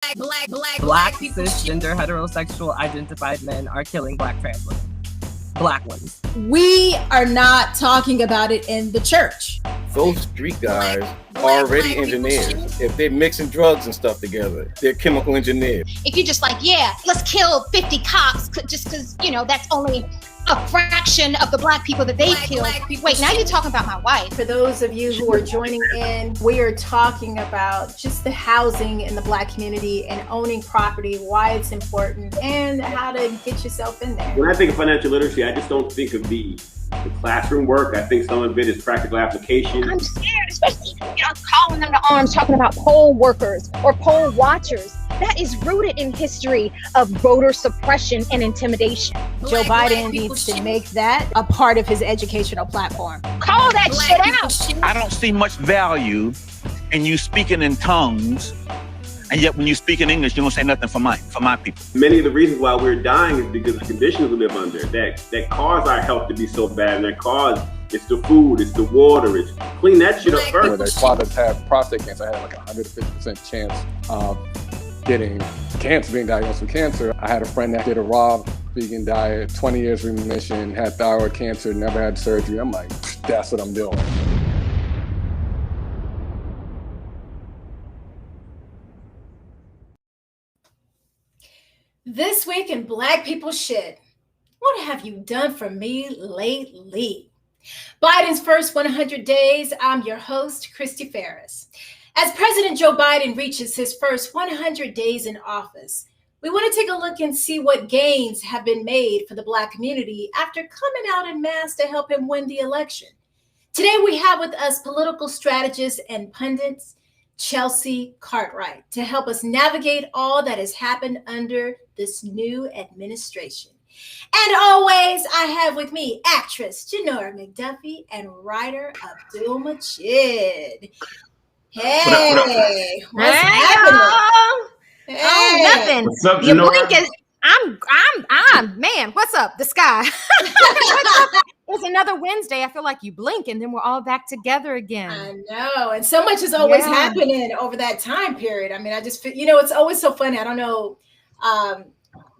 Black cisgender heterosexual identified men are killing Black trans women. Black ones. We are not talking about it in the church. Those street guys are already engineers. If they're mixing drugs and stuff together, they're chemical engineers. If you're just like, yeah, let's kill 50 cops just because, that's only a fraction of the Black people that they killed. Wait, now you're talking about my wife. For those of you who are joining in, we are talking about just the housing in the Black community and owning property, why it's important, and how to get yourself in there. When I think of financial literacy, I just don't think of the classroom work. I think some of it is practical application. I'm scared, especially, calling them to arms, talking about poll workers or poll watchers. That is rooted in history of voter suppression and intimidation. Joe Biden needs to make that a part of his educational platform. Call that shit out. I don't see much value in you speaking in tongues, and yet when you speak in English, you don't say nothing for my people. Many of the reasons why we're dying is because of the conditions we live under that cause our health to be so bad, and that cause it's the food, it's the water, it's clean that shit up first. When their fathers have prostate cancer, I had like a 150% chance of getting cancer, being diagnosed with cancer. I had a friend that did a raw vegan diet, 20 years remission, had thyroid cancer, never had surgery. I'm like, that's what I'm doing. This week in Black People Shit, what have you done for me lately? Biden's first 100 days. I'm your host, Christy Ferris. As President Joe Biden reaches his first 100 days in office, we want to take a look and see what gains have been made for the Black community after coming out en masse to help him win the election. Today we have with us political strategist and pundits, Chelsey Cartwright, to help us navigate all that has happened under this new administration. And always, I have with me actress Janora McDuffie and writer Abdul Majid. Hey, what's happening? Hey. Oh, nothing. What's up, You're Janora? blinking. Man, what's up? The sky. It's another Wednesday. I feel like you blink and then we're all back together again. I know. And so much is always happening over that time period. I mean, I just feel, it's always so funny. I don't know.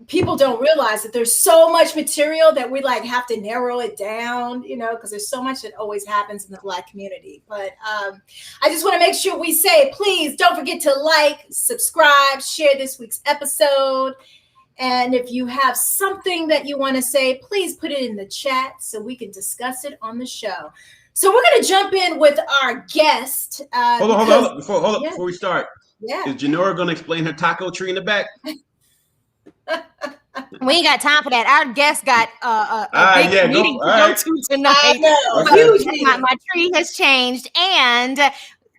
People don't realize that there's so much material that we have to narrow it down, because there's so much that always happens in the Black community. But I just want to make sure we say, please don't forget to like, subscribe, share this week's episode. And if you have something that you want to say, please put it in the chat so we can discuss it on the show. So we're going to jump in with our guest. Hold on. Before we start. Yeah. Is Janora going to explain her taco tree in the back? We ain't got time for that. Our guest got a big meeting to go to tonight. My tree has changed, and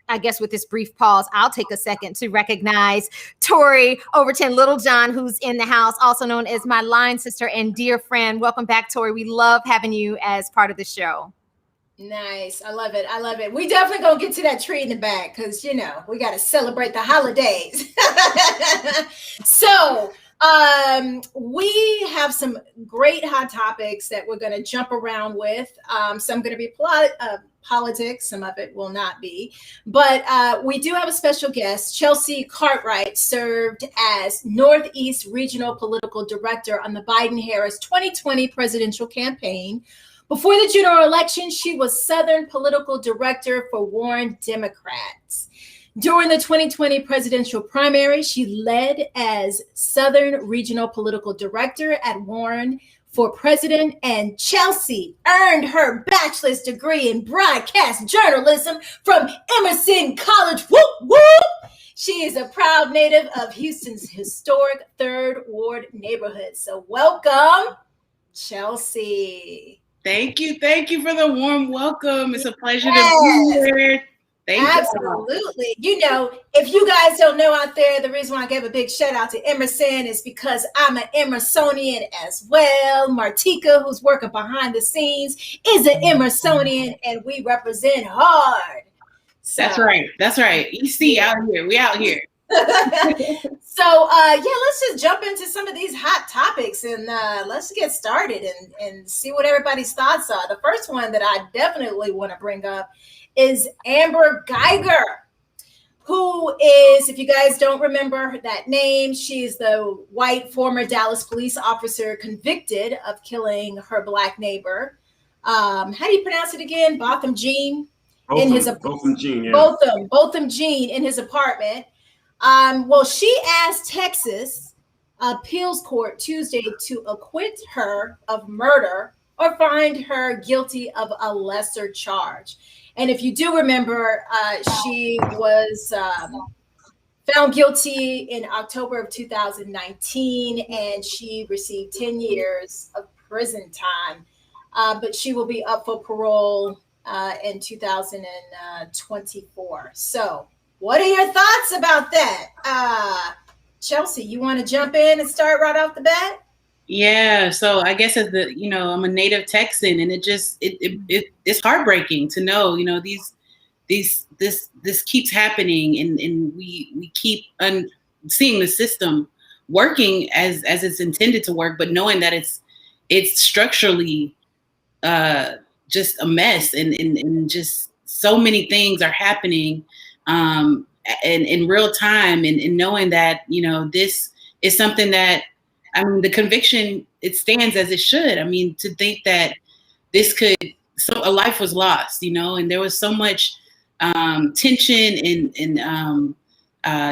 I guess with this brief pause, I'll take a second to recognize Tori Overton Littlejohn, who's in the house, also known as my line sister and dear friend. Welcome back, Tori. We love having you as part of the show. Nice. I love it. We definitely gonna get to that tree in the back because we got to celebrate the holidays. So we have some great hot topics that we're going to jump around with. Some going to be politics, some of it will not be. But we do have a special guest. Chelsey Cartwright served as Northeast Regional Political Director on the Biden-Harris 2020 presidential campaign. Before the general election, she was Southern Political Director for Warren Democrats. During the 2020 presidential primary, she led as Southern Regional Political Director at Warren for President, and Chelsey earned her bachelor's degree in broadcast journalism from Emerson College. Whoop, whoop! She is a proud native of Houston's historic Third Ward neighborhood. So welcome, Chelsey. Thank you for the warm welcome. It's a pleasure to be here. Absolutely. If you guys don't know out there, the reason why I gave a big shout out to Emerson is because I'm an Emersonian as well. Martika, who's working behind the scenes, is an Emersonian, and we represent hard. So, That's right. EC out here. We out here. So let's just jump into some of these hot topics and let's get started and see what everybody's thoughts are. The first one that I definitely want to bring up is Amber Geiger. who is, if you guys don't remember that name, she's the white former Dallas police officer convicted of killing her Black neighbor. How do you pronounce it again? Botham Jean. Botham Jean, yeah. Botham Jean in his apartment. Well, she asked Texas appeals court Tuesday to acquit her of murder or find her guilty of a lesser charge. And if you do remember, she was found guilty in October of 2019, and she received 10 years of prison time. But she will be up for parole in 2024. So what are your thoughts about that? Chelsey, you want to jump in and start right off the bat? Yeah, so I guess I'm a native Texan, and it's heartbreaking to know, this keeps happening, and we keep seeing the system working as it's intended to work, but knowing that it's structurally just a mess, and just so many things are happening in real time, and knowing that this is something that, the conviction, it stands as it should. To think that a life was lost, and there was so much tension and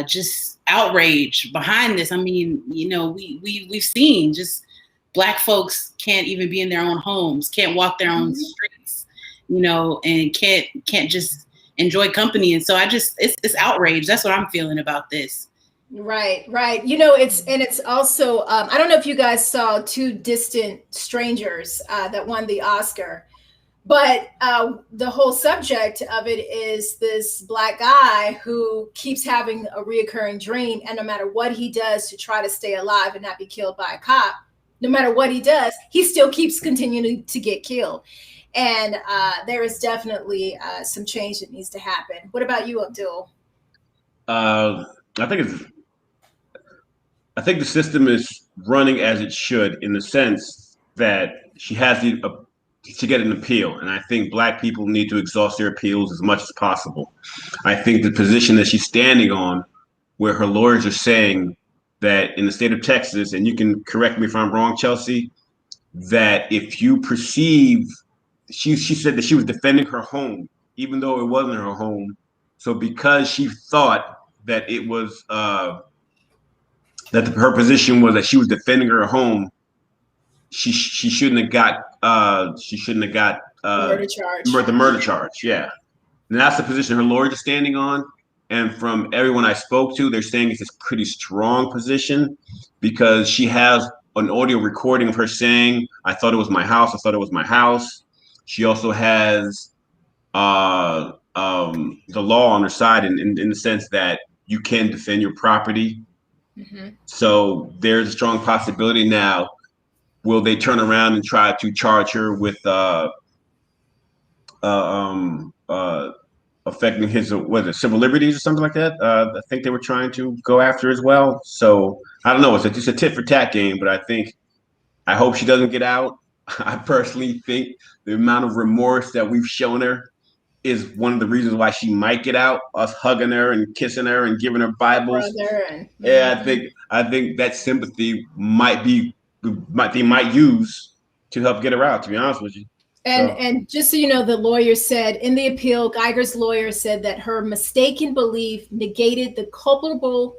just outrage behind this. We've seen just Black folks can't even be in their own homes, can't walk their own streets, and can't just enjoy company. And so it's outrage. That's what I'm feeling about this. Right. It's also, I don't know if you guys saw Two Distant Strangers that won the Oscar, but the whole subject of it is this Black guy who keeps having a reoccurring dream, and no matter what he does to try to stay alive and not be killed by a cop, no matter what he does, he still keeps continuing to get killed. And there is definitely some change that needs to happen. What about you, Abdul? I think the system is running as it should, in the sense that she has to get an appeal. And I think Black people need to exhaust their appeals as much as possible. I think the position that she's standing on, where her lawyers are saying that in the state of Texas, and you can correct me if I'm wrong, Chelsey, that if you perceive, she said that she was defending her home, even though it wasn't her home. So because she thought that it was, her position was that she was defending her home, she shouldn't have got the murder charge. Yeah, and that's the position her lawyers are standing on. And from everyone I spoke to, they're saying it's a pretty strong position, because she has an audio recording of her saying, "I thought it was my house. I thought it was my house." She also has the law on her side, in the sense that you can defend your property. Mm-hmm. So there's a strong possibility now. Will they turn around and try to charge her with affecting his civil liberties or something like that? I think they were trying to go after as well. So I don't know. It's just a tit for tat game, but I hope she doesn't get out. I personally think the amount of remorse that we've shown her is one of the reasons why she might get out. Us hugging her and kissing her and giving her Bibles. Yeah, I think that sympathy they might use to help get her out, to be honest with you. And just so you know, the lawyer said in the appeal, Geiger's lawyer said that her mistaken belief negated the culpable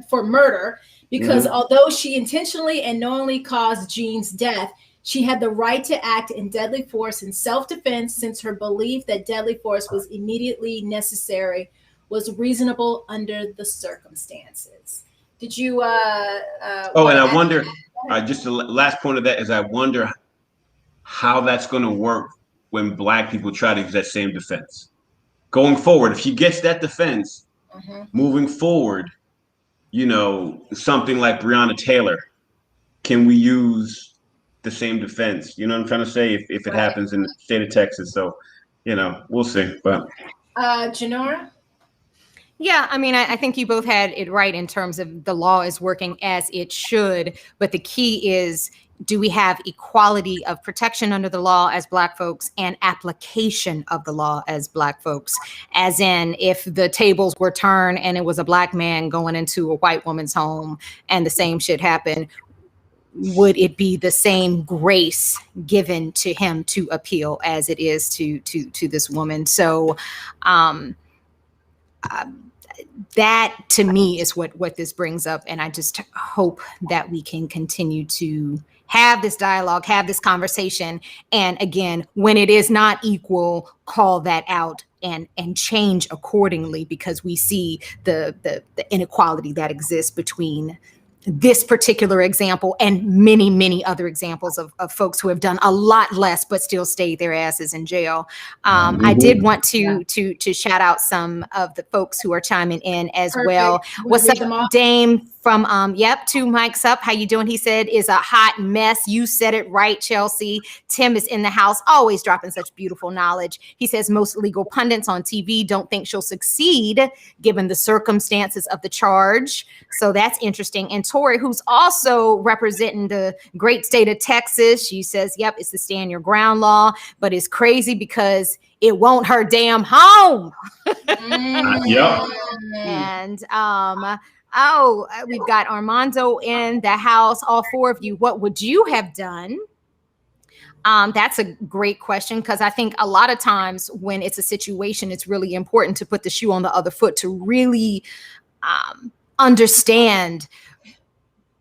for murder, because although she intentionally and knowingly caused Jean's death, she had the right to act in deadly force in self-defense, since her belief that deadly force was immediately necessary was reasonable under the circumstances. Did you? And I wonder. Just the last point of that is, I wonder how that's going to work when Black people try to use that same defense going forward. If she gets that defense moving forward, something like Breonna Taylor, can we use the same defense? You know what I'm trying to say? If it happens in the state of Texas. So, we'll see. But Janora? Yeah, I think you both had it right in terms of the law is working as it should, but the key is do we have equality of protection under the law as Black folks and application of the law as Black folks? As in, if the tables were turned and it was a Black man going into a white woman's home and the same shit happened, would it be the same grace given to him to appeal as it is to this woman? So that to me is what this brings up. And I just hope that we can continue to have this dialogue, have this conversation. And again, when it is not equal, call that out and change accordingly, because we see the inequality that exists between this particular example and many, many other examples of folks who have done a lot less but still stayed their asses in jail. I did want to shout out some of the folks who are chiming in as well. What's up, Dame from two mics up. How you doing? He said, is a hot mess. You said it right, Chelsey. Tim is in the house, always dropping such beautiful knowledge. He says most legal pundits on TV don't think she'll succeed given the circumstances of the charge. So that's interesting. And Tori, who's also representing the great state of Texas, she says, yep, it's the stand your ground law, but it's crazy because it won't her damn home. Yep. And we've got Armando in the house. All four of you, what would you have done? That's a great question, because I think a lot of times when it's a situation, it's really important to put the shoe on the other foot to really understand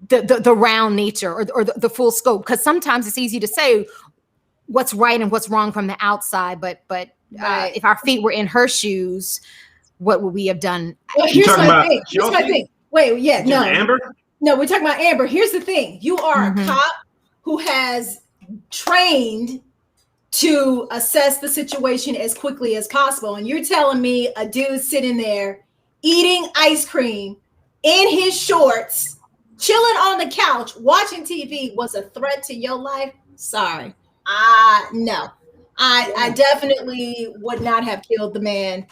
the round nature or the full scope. Because sometimes it's easy to say what's right and what's wrong from the outside, but if our feet were in her shoes, what would we have done? Well, here's my thing. Wait, yeah, no. Amber? No, we're talking about Amber. Here's the thing. You are a cop who has trained to assess the situation as quickly as possible. And you're telling me a dude sitting there eating ice cream in his shorts, chilling on the couch, watching TV was a threat to your life? Sorry. No. I definitely would not have killed the man,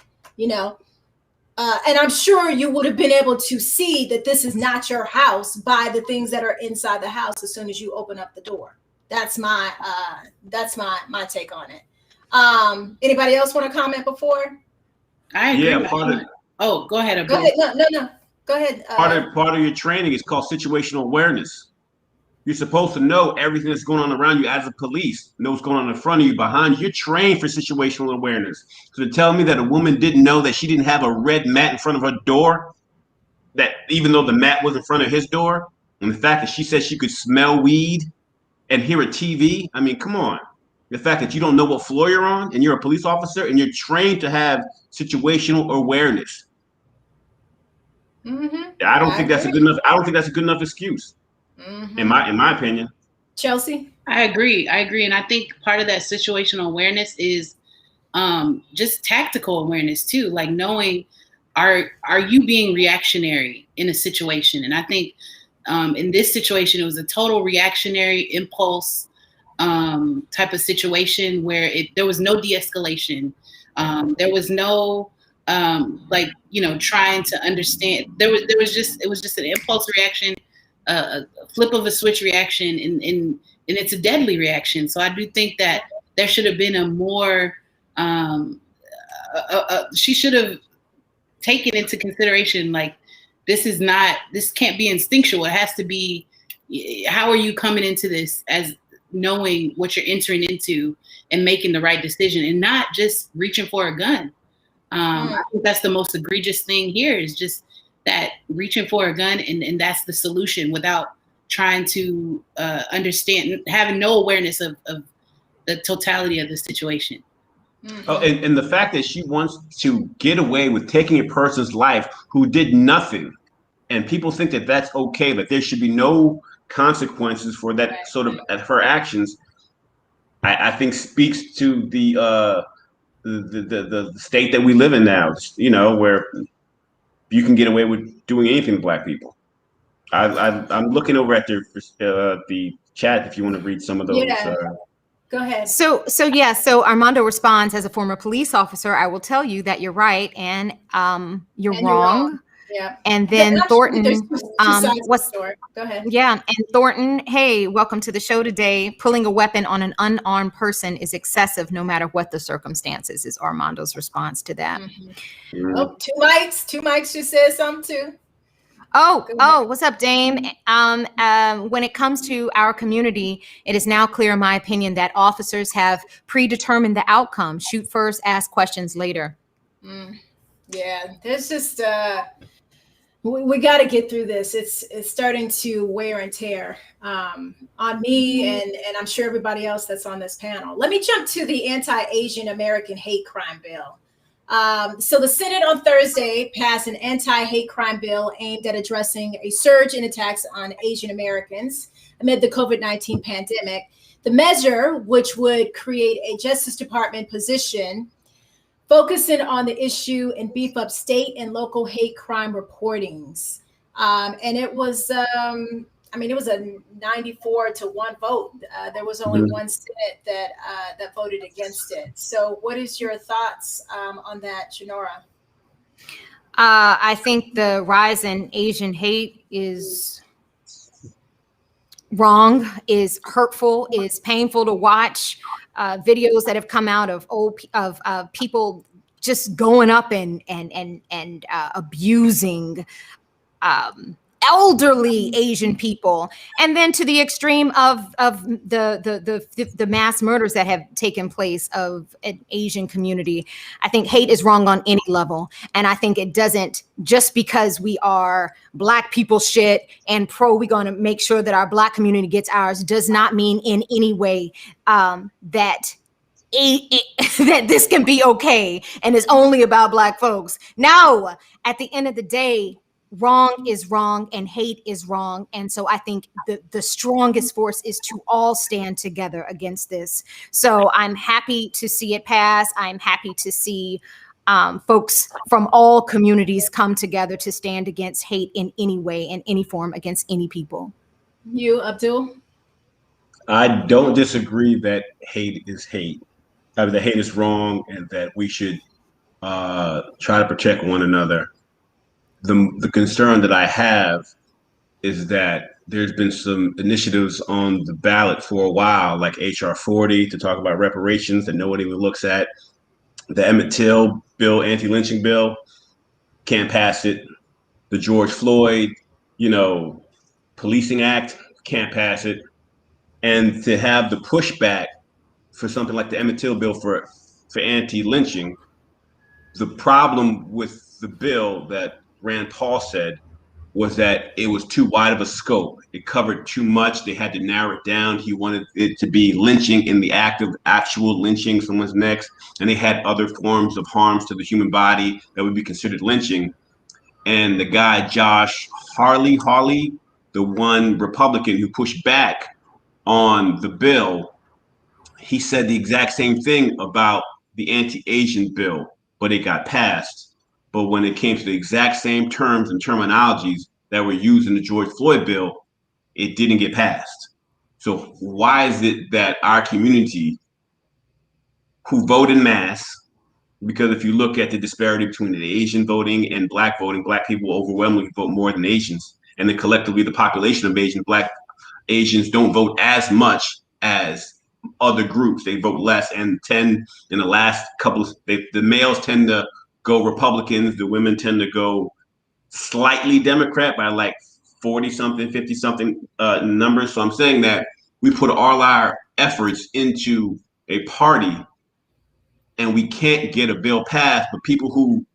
and I'm sure you would have been able to see that this is not your house by the things that are inside the house as soon as you open up the door. That's my take on it. Anybody else want to comment before? I agree. Yeah, go ahead. Go ahead. No. Go ahead. Part of your training is called situational awareness. You're supposed to know everything that's going on around you as a police, know what's going on in front of you, behind you. You're trained for situational awareness. So to tell me that a woman didn't know that she didn't have a red mat in front of her door, that even though the mat was in front of his door, and the fact that she said she could smell weed and hear a TV, I mean, come on. The fact that you don't know what floor you're on and you're a police officer and you're trained to have situational awareness. I don't think that's a good enough excuse. In my opinion. Chelsey? I agree. And I think part of that situational awareness is just tactical awareness too, like knowing are you being reactionary in a situation? And I think in this situation, it was a total reactionary impulse type of situation where there was no de-escalation. There was no trying to understand. It was just an impulse reaction, a flip of a switch reaction, and it's a deadly reaction. So I do think that there should have been a more, she should have taken into consideration, like, this can't be instinctual. It has to be, how are you coming into this as knowing what you're entering into and making the right decision and not just reaching for a gun. I think that's the most egregious thing here, is just that reaching for a gun and that's the solution without trying to understand, having no awareness of the totality of the situation. Oh, and the fact that she wants to get away with taking a person's life who did nothing, and people think that that's okay, that there should be no consequences for that sort of her actions, I think speaks to the state that we live in now, where you can get away with doing anything to Black people. I'm looking over at the chat if you want to read some of those. Yeah. Go ahead. So Armando responds, as a former police officer, I will tell you that you're right and you're wrong. Yeah. And then Thornton, what's go ahead. Yeah, and Thornton, hey, welcome to the show today. Pulling a weapon on an unarmed person is excessive, no matter what the circumstances. Is Armando's response to that? Mm-hmm. Oh, two mics just said something too. Oh, what's up, Dame? When it comes to our community, it is now clear, in my opinion, that officers have predetermined the outcome. Shoot first, ask questions later. Yeah, there's just we got to get through this. It's starting to wear and tear on me and I'm sure everybody else that's on this panel. Let me jump to the anti-Asian American hate crime bill. So the Senate on Thursday passed an anti-hate crime bill aimed at addressing a surge in attacks on Asian Americans amid the COVID-19 pandemic. The measure, which would create a Justice Department position focusing on the issue and beef up state and local hate crime reportings. And it was, it was a 94-1 vote. There was only one Senate that voted against it. So what is your thoughts on that, Janora? I think the rise in Asian hate is wrong, is hurtful, is painful to watch. Videos that have come out of people just going up and abusing elderly Asian people, and then to the extreme of the mass murders that have taken place of an Asian community. I think hate is wrong on any level, and I think it doesn't, just because we are Black people shit and we're going to make sure that our Black community gets ours, does not mean in any way that this can be okay and is only about Black folks. No, at the end of the day, wrong is wrong and hate is wrong. And so I think the strongest force is to all stand together against this. So I'm happy to see it pass. I'm happy to see folks from all communities come together to stand against hate in any way, in any form, against any people. You, Abdul? I don't disagree that hate is hate. That hate is wrong and that we should try to protect one another. The concern that I have is that there's been some initiatives on the ballot for a while, like HR 40 to talk about reparations that nobody even looks at. The Emmett Till bill, anti-lynching bill, can't pass it. The George Floyd, policing act, can't pass it. And to have the pushback for something like the Emmett Till bill for anti-lynching, the problem with the bill that Rand Paul said was that it was too wide of a scope. It covered too much. They had to narrow it down. He wanted it to be lynching in the act of actual lynching someone's necks. And they had other forms of harms to the human body that would be considered lynching. And the guy, Josh Hawley, the one Republican who pushed back on the bill, he said the exact same thing about the anti-Asian bill, but it got passed. But when it came to the exact same terms and terminologies that were used in the George Floyd bill, it didn't get passed. So why is it that our community, who vote in mass, because if you look at the disparity between the Asian voting and Black voting, Black people overwhelmingly vote more than Asians. And then collectively, the population of Asians don't vote as much as other groups. They vote less, and in the last couple of, the males tend to go Republicans, the women tend to go slightly Democrat by like 40-something, 50-something numbers. So I'm saying that we put all our efforts into a party and we can't get a bill passed, but people who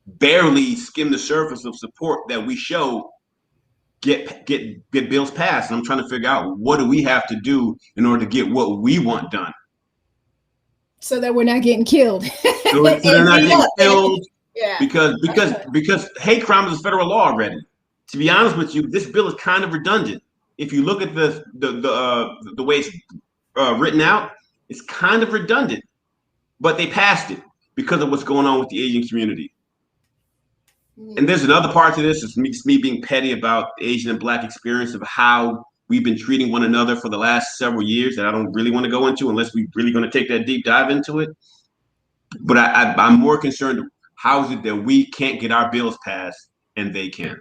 barely skim the surface of support that we show get bills passed. And I'm trying to figure out, what do we have to do in order to get what we want done? So that we're not getting killed. So they're not getting killed. Yeah. Because hate crime is a federal law already. To be honest with you, this bill is kind of redundant. If you look at the way it's written out, it's kind of redundant. But they passed it because of what's going on with the Asian community. And there's another part to this. It's me being petty about the Asian and Black experience of how we've been treating one another for the last several years that I don't really want to go into unless we're really going to take that deep dive into it. But I'm more concerned, how is it that we can't get our bills passed and they can.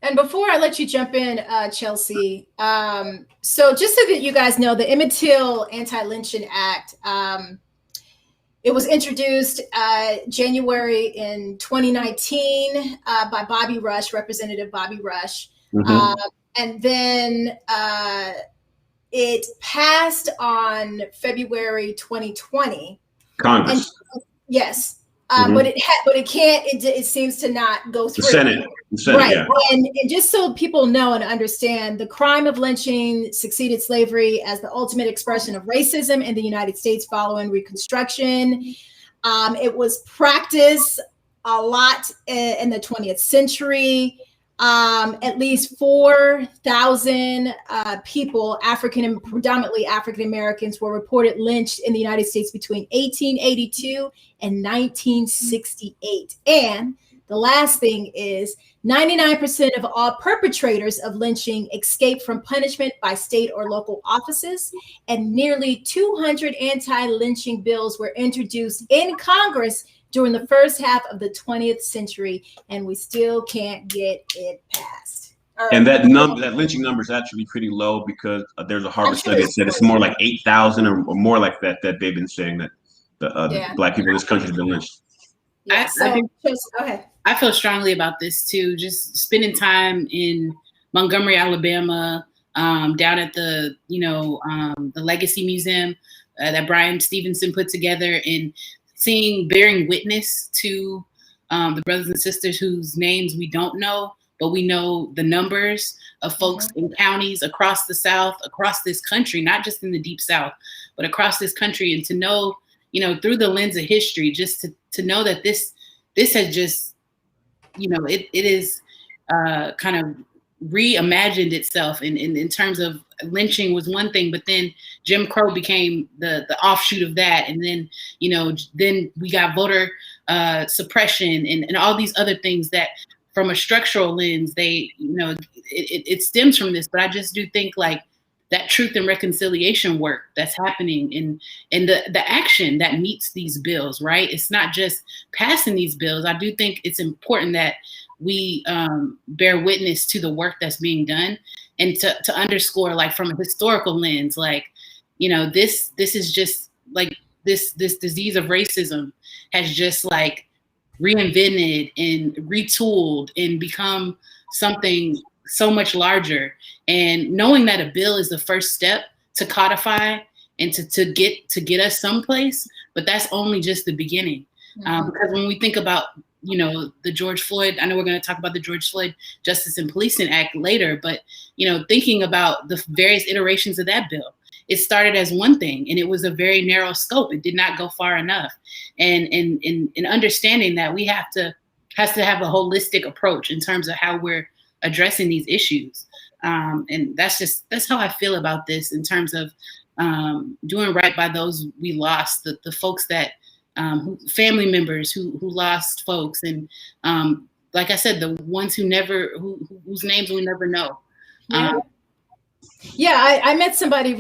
And before I let you jump in, Chelsey, so just so that you guys know, the Emmett Till Anti-Lynching Act, it was introduced January in 2019 by Bobby Rush, Representative Bobby Rush. And then it passed on February 2020. Congress. And, yes. But it seems to not go through. The Senate, right. Yeah. And just so people know and understand, the crime of lynching succeeded slavery as the ultimate expression of racism in the United States following Reconstruction. It was practiced a lot in the 20th century. At least 4,000 people, predominantly African Americans, were reported lynched in the United States between 1882 and 1968. And the last thing is 99% of all perpetrators of lynching escape from punishment by state or local offices. And nearly 200 anti-lynching bills were introduced in Congress during the first half of the 20th century, and we still can't get it passed. And that lynching number is actually pretty low, because there's a Harvard study that said it's more like 8,000 or more like that they've been saying that the Black people in this country have been lynched. Yeah, go ahead. I feel strongly about this too. Just spending time in Montgomery, Alabama, down at the Legacy Museum that Brian Stevenson put together, and bearing witness to the brothers and sisters whose names we don't know, but we know the numbers of folks in counties across the South, across this country, not just in the Deep South, but across this country. And to know, through the lens of history, just to know that this has just, it is kind of reimagined itself in terms of lynching was one thing, but then Jim Crow became the offshoot of that. And then, then we got voter suppression and all these other things that from a structural lens, it stems from this. But I just do think like that truth and reconciliation work that's happening and the action that meets these bills, right? It's not just passing these bills. I do think it's important that we bear witness to the work that's being done, and to underscore, like, from a historical lens, like, this is just like this disease of racism has just like reinvented and retooled and become something so much larger. And knowing that a bill is the first step to codify and to get us someplace, but that's only just the beginning. Because when we think about the George Floyd, I know we're going to talk about the George Floyd Justice and Policing Act later, but, thinking about the various iterations of that bill, it started as one thing and it was a very narrow scope. It did not go far enough. And understanding that we has to have a holistic approach in terms of how we're addressing these issues. And that's how I feel about this in terms of doing right by those we lost, the folks that, family members who lost folks, and like I said, the ones whose names we never know. I met somebody.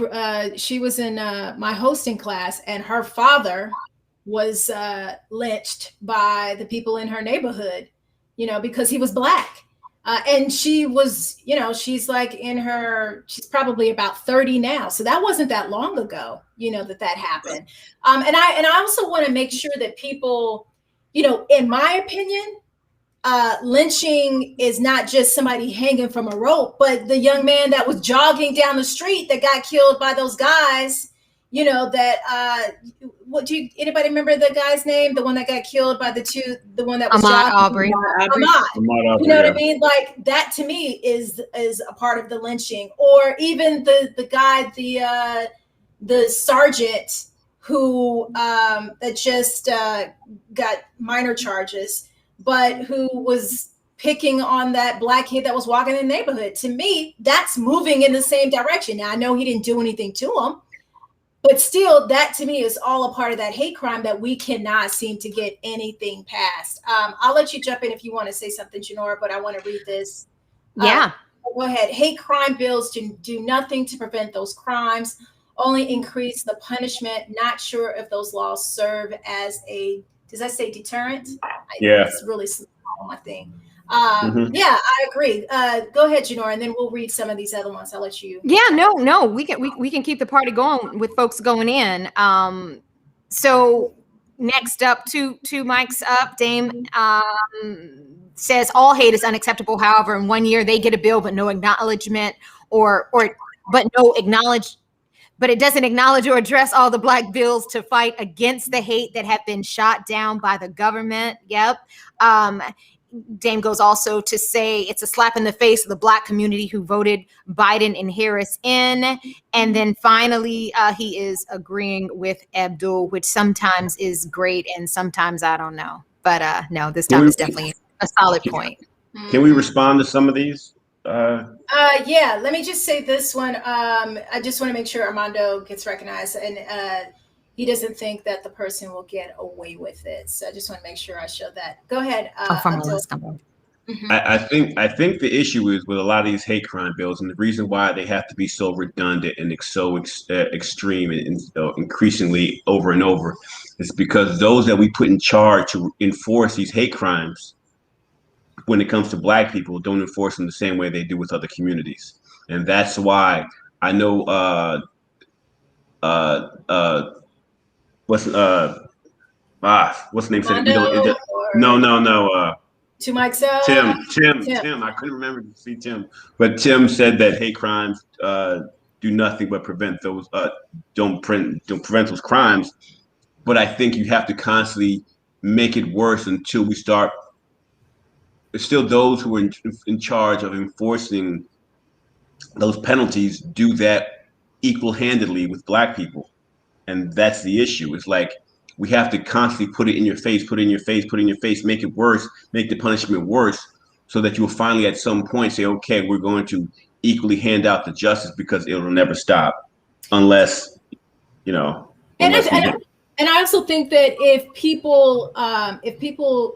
She was in my hosting class, and her father was lynched by the people in her neighborhood, because he was Black. And she was, she's like she's probably about 30 now. So that wasn't that long ago, that happened. And I also want to make sure that people, in my opinion, lynching is not just somebody hanging from a rope, but the young man that was jogging down the street that got killed by those guys, anybody remember the guy's name? The one that got killed by the one that was Ahmaud Arbery. Ahmaud. You know what I mean? Like, that to me is a part of the lynching. Or even the guy, the sergeant who that just got minor charges, but who was picking on that Black kid that was walking in the neighborhood. To me, that's moving in the same direction. Now, I know he didn't do anything to him, but still, that to me is all a part of that hate crime that we cannot seem to get anything past. I'll let you jump in if you want to say something, Janora, but I want to read this. Yeah. Go ahead. Hate crime bills do nothing to prevent those crimes, only increase the punishment. Not sure if those laws serve as does that say deterrent? Yeah. It's really small on my thing. Yeah, I agree. Go ahead, Janora, and then we'll read some of these other ones. I'll let you. Yeah, no, we can keep the party going with folks going in. So next up, two mics up, Dame says all hate is unacceptable. However, in 1 year they get a bill, but no acknowledgement but it doesn't acknowledge or address all the Black bills to fight against the hate that have been shot down by the government. Yep. Dame goes also to say it's a slap in the face of the Black community who voted Biden and Harris in. And then finally, he is agreeing with Abdul, which sometimes is great and sometimes I don't know. But no, this time is definitely a solid point. Can we respond to some of these? Yeah, let me just say this one. I just want to make sure Armando gets recognized, and he doesn't think that the person will get away with it. So I just want to make sure I show that. Go ahead. I think the issue is with a lot of these hate crime bills, and the reason why they have to be so redundant and so extreme and increasingly over and over is because those that we put in charge to enforce these hate crimes, when it comes to Black people, don't enforce them the same way they do with other communities. And that's why I know what's the name? Said it. No. Two mics up. Tim. I couldn't remember to see Tim, but Tim said that hate crimes do nothing but prevent those don't prevent those crimes. But I think you have to constantly make it worse until we start. It's still those who are in charge of enforcing those penalties do that equal-handedly with Black people. And that's the issue. It's like we have to constantly put it in your face, make it worse, make the punishment worse, so that you'll finally at some point say, okay, we're going to equally hand out the justice, because it will never stop unless, And I also think that if people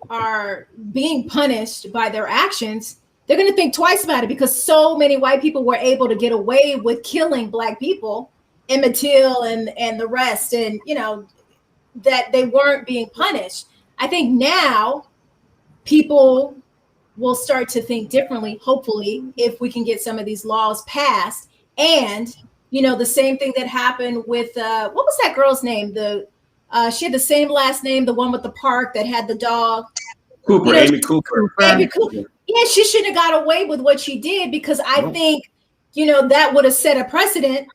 are being punished by their actions, they're going to think twice about it, because so many white people were able to get away with killing Black people, Emmett Till and the rest, and that they weren't being punished. I think now people will start to think differently, hopefully, if we can get some of these laws passed. And the same thing that happened with what was that girl's name? She had the same last name, the one with the park that had the dog. Amy Cooper. Yeah, she shouldn't have got away with what she did, because I think, that would have set a precedent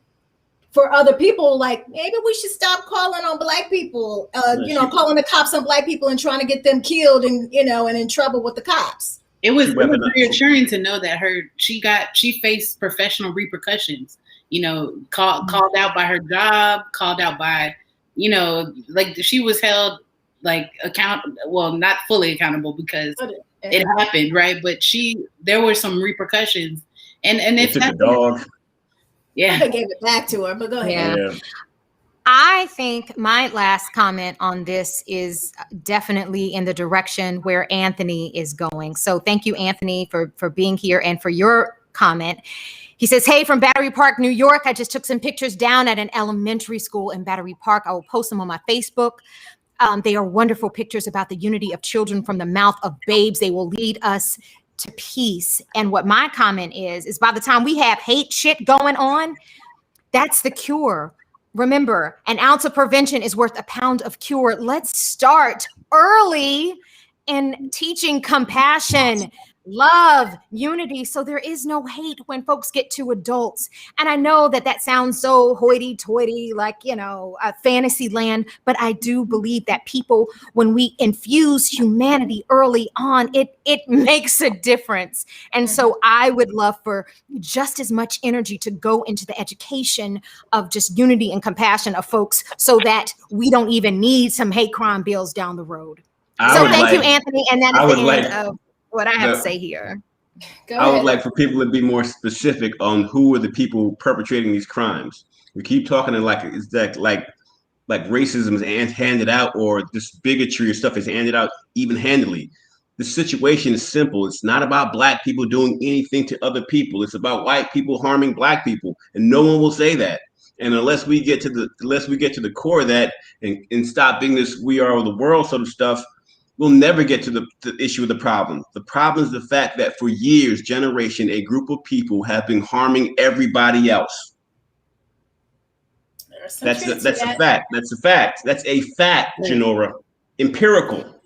for other people. Like, maybe we should stop calling on Black people, calling the cops on Black people and trying to get them killed and, and in trouble with the cops. It was reassuring to know that she faced professional repercussions, called out by her job, called out by, like she was held like not fully accountable because it happened, right? But there were some repercussions, and if took the dog, I gave it back to her. But go ahead. Yeah. I think my last comment on this is definitely in the direction where Anthony is going. So thank you, Anthony, for being here and for your comment. He says, hey, from Battery Park, New York. I just took some pictures down at an elementary school in Battery Park. I will post them on my Facebook. They are wonderful pictures about the unity of children from the mouth of babes. They will lead us to peace. And what my comment is by the time we have hate shit going on, that's the cure. Remember, an ounce of prevention is worth a pound of cure. Let's start early in teaching compassion, love, unity, so there is no hate when folks get to adults. And I know that sounds so hoity-toity, like, a fantasy land, but I do believe that people, when we infuse humanity early on, it makes a difference. And so I would love for just as much energy to go into the education of just unity and compassion of folks, so that we don't even need some hate crime bills down the road. So thank you, Anthony. And that is the end of what I have to say here. I would like for people to be more specific on who are the people perpetrating these crimes. We keep talking like racism is handed out, or this bigotry or stuff is handed out even-handedly. The situation is simple. It's not about Black people doing anything to other people. It's about white people harming Black people, and no one will say that. And unless we get to the core of that and stop being this "we are the world" sort of stuff, we'll never get to the issue of the problem. The problem is the fact that for years, generation, a group of people have been harming everybody else. That's a fact. That's a fact. That's a fact, Janora. Empirical.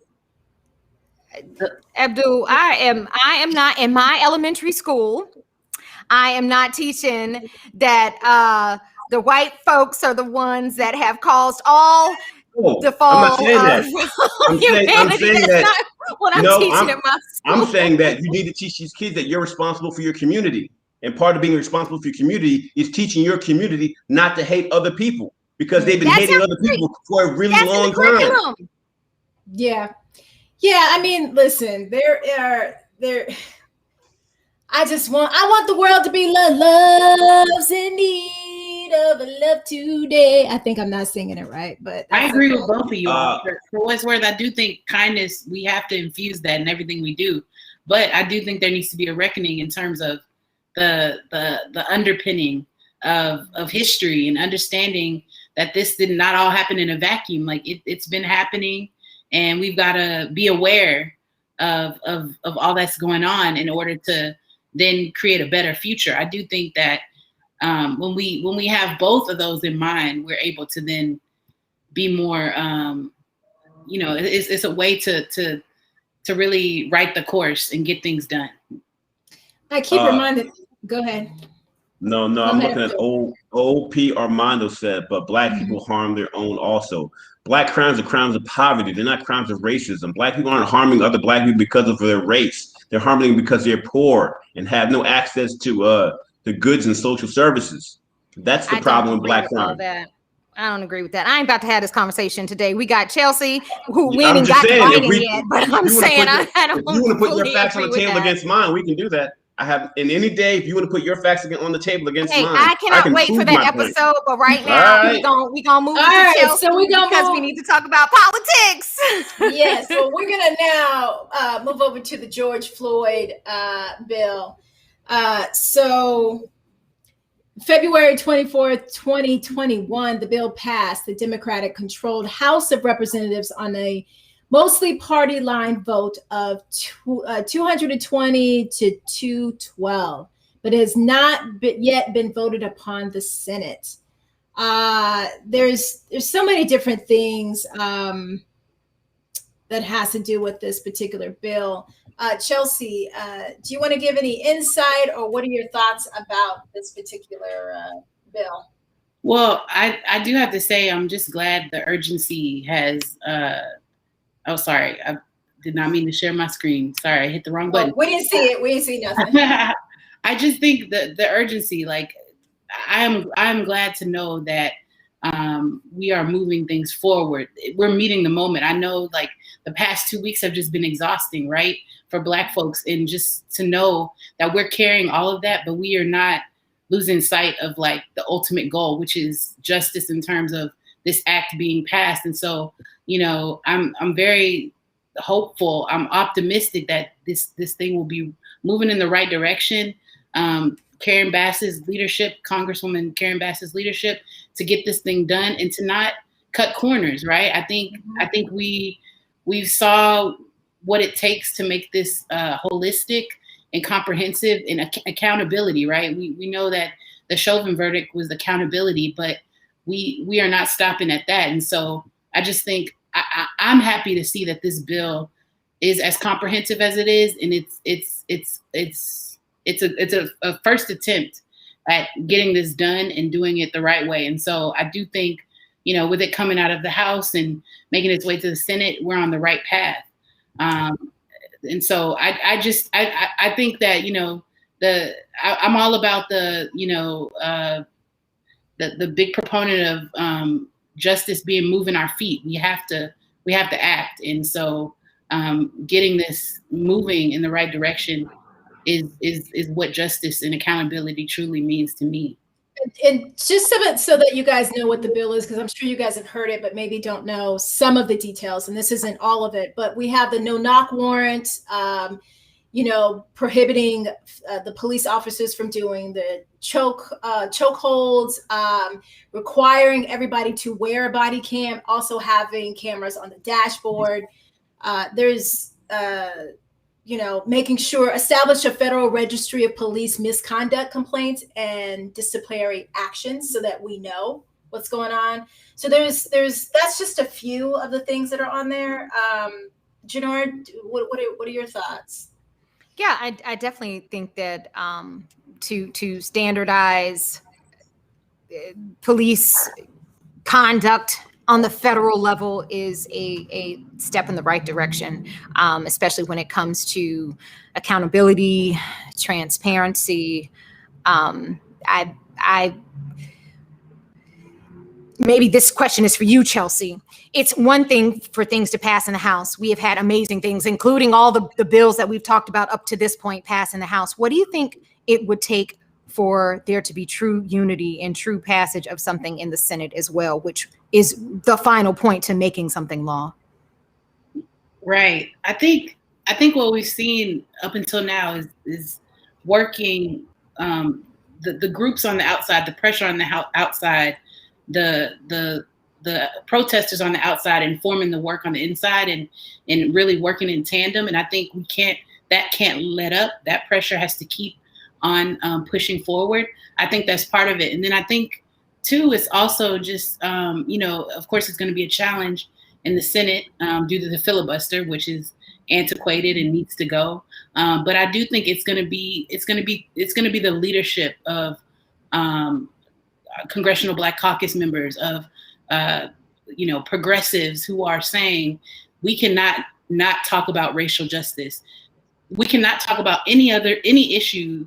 Abdul, I am not in my elementary school. I am not teaching that the white folks are the ones that have caused all the fall. I'm not saying that. I'm saying that. What I'm teaching at my school. I'm saying that you need to teach these kids that you're responsible for your community. And part of being responsible for your community is teaching your community not to hate other people, because they've been hating other people for a really long time. Yeah. Yeah, I mean, listen, I want the world to be love's in need of a love today. I think I'm not singing it right, but I agree with both of you. For what's worth, I do think kindness, we have to infuse that in everything we do. But I do think there needs to be a reckoning in terms of the underpinning of history and understanding that this did not all happen in a vacuum. Like it's been happening, and we've got to be aware of all that's going on in order to then create a better future. I do think that when we have both of those in mind, we're able to then be more, it's a way to really write the course and get things done. I keep reminding. Go ahead. No, I'm looking at old P. Armando said, but Black people harm their own also. Black crimes are crimes of poverty. They're not crimes of racism. Black people aren't harming other Black people because of their race. They're harming them because they're poor and have no access to the goods and social services. That's the problem with Black crime. I don't agree with that. I ain't about to have this conversation today. We got Chelsey, who we ain't got Biden yet, but I'm saying I don't. If you want to put your facts on the table against mine, we can do that. I have, in any day, if you want to put your facts on the table against mine, I cannot wait for that episode. But right now, we're gonna move to Chelsey, so we need to talk about politics. Yes, well, we're gonna now move over to the George Floyd bill. So February 24th, 2021, the bill passed the Democratic-controlled House of Representatives on a mostly party line vote of 220 to 212, but it has not yet been voted upon the Senate. There's so many different things that has to do with this particular bill. Chelsey, do you want to give any insight, or what are your thoughts about this particular bill? Well, I do have to say I'm just glad the urgency has oh, sorry. I did not mean to share my screen. Sorry, I hit the wrong button. We didn't see it. We didn't see nothing. I just think the urgency, like, I'm glad to know that we are moving things forward. We're meeting the moment. I know, like, the past 2 weeks have just been exhausting, right, for Black folks, and just to know that we're carrying all of that, but we are not losing sight of, like, the ultimate goal, which is justice in terms of this act being passed. And so, you know, I'm very hopeful. I'm optimistic that this thing will be moving in the right direction. Karen Bass's leadership, Congresswoman Karen Bass's leadership, to get this thing done and to not cut corners, right? I think we saw what it takes to make this holistic and comprehensive and accountability, right? We know that the Chauvin verdict was accountability, but we are not stopping at that. And so I just think I'm happy to see that this bill is as comprehensive as it is, and it's a first attempt at getting this done and doing it the right way. And so I do think, you know, with it coming out of the House and making its way to the Senate, we're on the right path. And so I think that, you know, I'm all about the, you know, the big proponent of justice being moving our feet. We have to act. And so getting this moving in the right direction is what justice and accountability truly means to me. And just so that you guys know what the bill is, because I'm sure you guys have heard it, but maybe don't know some of the details, and this isn't all of it, but we have the no-knock warrant, you know, prohibiting the police officers from doing the chokeholds, requiring everybody to wear a body cam, also having cameras on the dashboard, There's making sure establish a federal registry of police misconduct complaints and disciplinary actions so that we know what's going on. So that's just a few of the things that are on there. Janard, what are your thoughts? Yeah, I definitely think that to standardize police conduct on the federal level is a step in the right direction, especially when it comes to accountability, transparency. Maybe this question is for you, Chelsey. It's one thing for things to pass in the House. We have had amazing things, including all the bills that we've talked about up to this point pass in the House. What do you think it would take for there to be true unity and true passage of something in the Senate as well, which is the final point to making something law? Right. I think what we've seen up until now is working the groups on the outside, the pressure on the outside, the protesters on the outside informing the work on the inside and really working in tandem. And I think that can't let up. That pressure has to keep on pushing forward. I think that's part of it. And then I think too, it's also just, of course it's going to be a challenge in the Senate due to the filibuster, which is antiquated and needs to go. But I do think it's going to be the leadership of Congressional Black Caucus members, of progressives who are saying we cannot not talk about racial justice. We cannot talk about any issue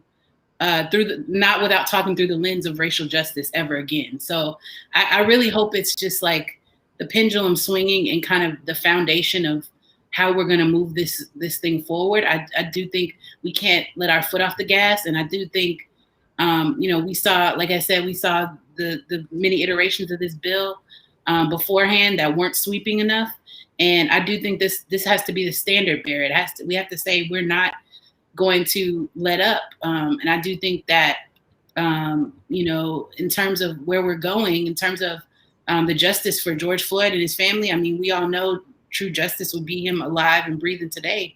not without talking through the lens of racial justice ever again. So I really hope it's just like the pendulum swinging and kind of the foundation of how we're going to move this thing forward. I do think we can't let our foot off the gas. And I do think, we saw, like I said, we saw the many iterations of this bill beforehand that weren't sweeping enough. And I do think this has to be the standard bearer. We have to say we're not going to let up. And I do think that, in terms of where we're going, in terms of the justice for George Floyd and his family, I mean, we all know true justice would be him alive and breathing today,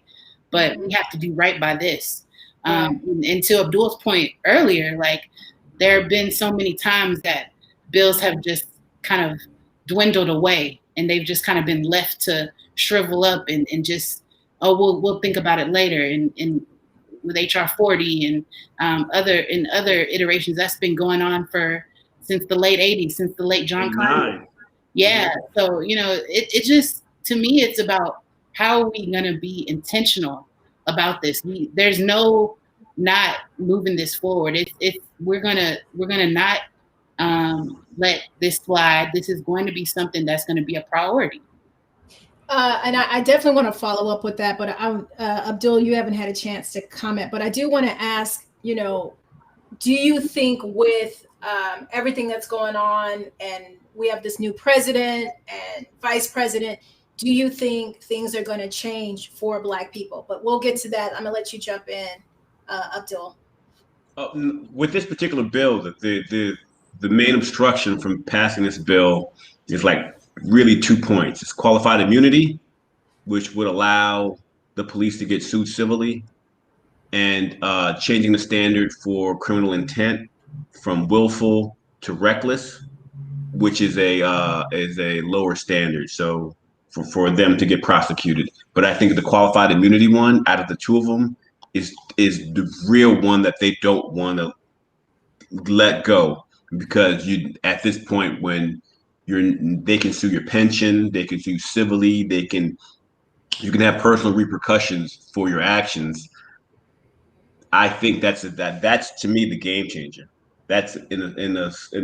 but we have to do right by this. And to Abdul's point earlier, like there have been so many times that bills have just kind of dwindled away and they've just kind of been left to shrivel up and just, we'll think about it later. And with HR 40 and other iterations, that's been going on since the late 80s, since the late John Carter. Yeah. So, it just, to me, it's about how are we going to be intentional about this? There's no not moving this forward. We're gonna not let this slide. This is going to be something that's going to be a priority. And I definitely want to follow up with that, but Abdul, you haven't had a chance to comment, but I do want to ask, do you think with everything that's going on and we have this new president and vice president, do you think things are going to change for Black people? But we'll get to that. I'm going to let you jump in, Abdul. With this particular bill, the main obstruction from passing this bill is like really 2 points. It's qualified immunity, which would allow the police to get sued civilly, and changing the standard for criminal intent from willful to reckless, which is a lower standard. So for them to get prosecuted. But I think the qualified immunity one, out of the two of them, is the real one that they don't want to let go, because at this point when they can sue your pension, they can sue civilly, you can have personal repercussions for your actions. I think that's to me the game changer. That's in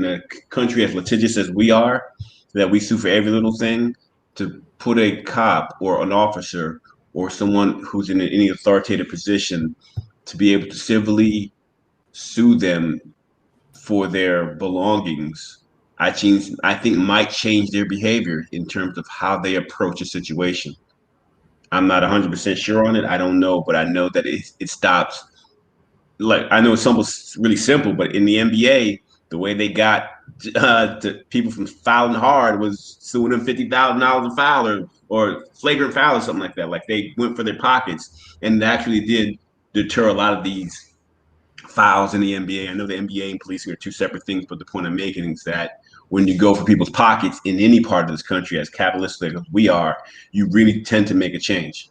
a country as litigious as we are, that we sue for every little thing. To put a cop or an officer or someone who's in any authoritative position to be able to civilly sue them for their belongings, I think might change their behavior in terms of how they approach a situation. I'm not 100% sure on it. I don't know, but I know that it stops. Like, I know it's almost really simple, but in the NBA, The way they got to people from fouling hard was suing them $50,000 a foul or flagrant foul or something like that. Like they went for their pockets, and actually did deter a lot of these fouls in the NBA. I know the NBA and policing are two separate things, but the point I'm making is that when you go for people's pockets in any part of this country, as capitalistic as we are, you really tend to make a change.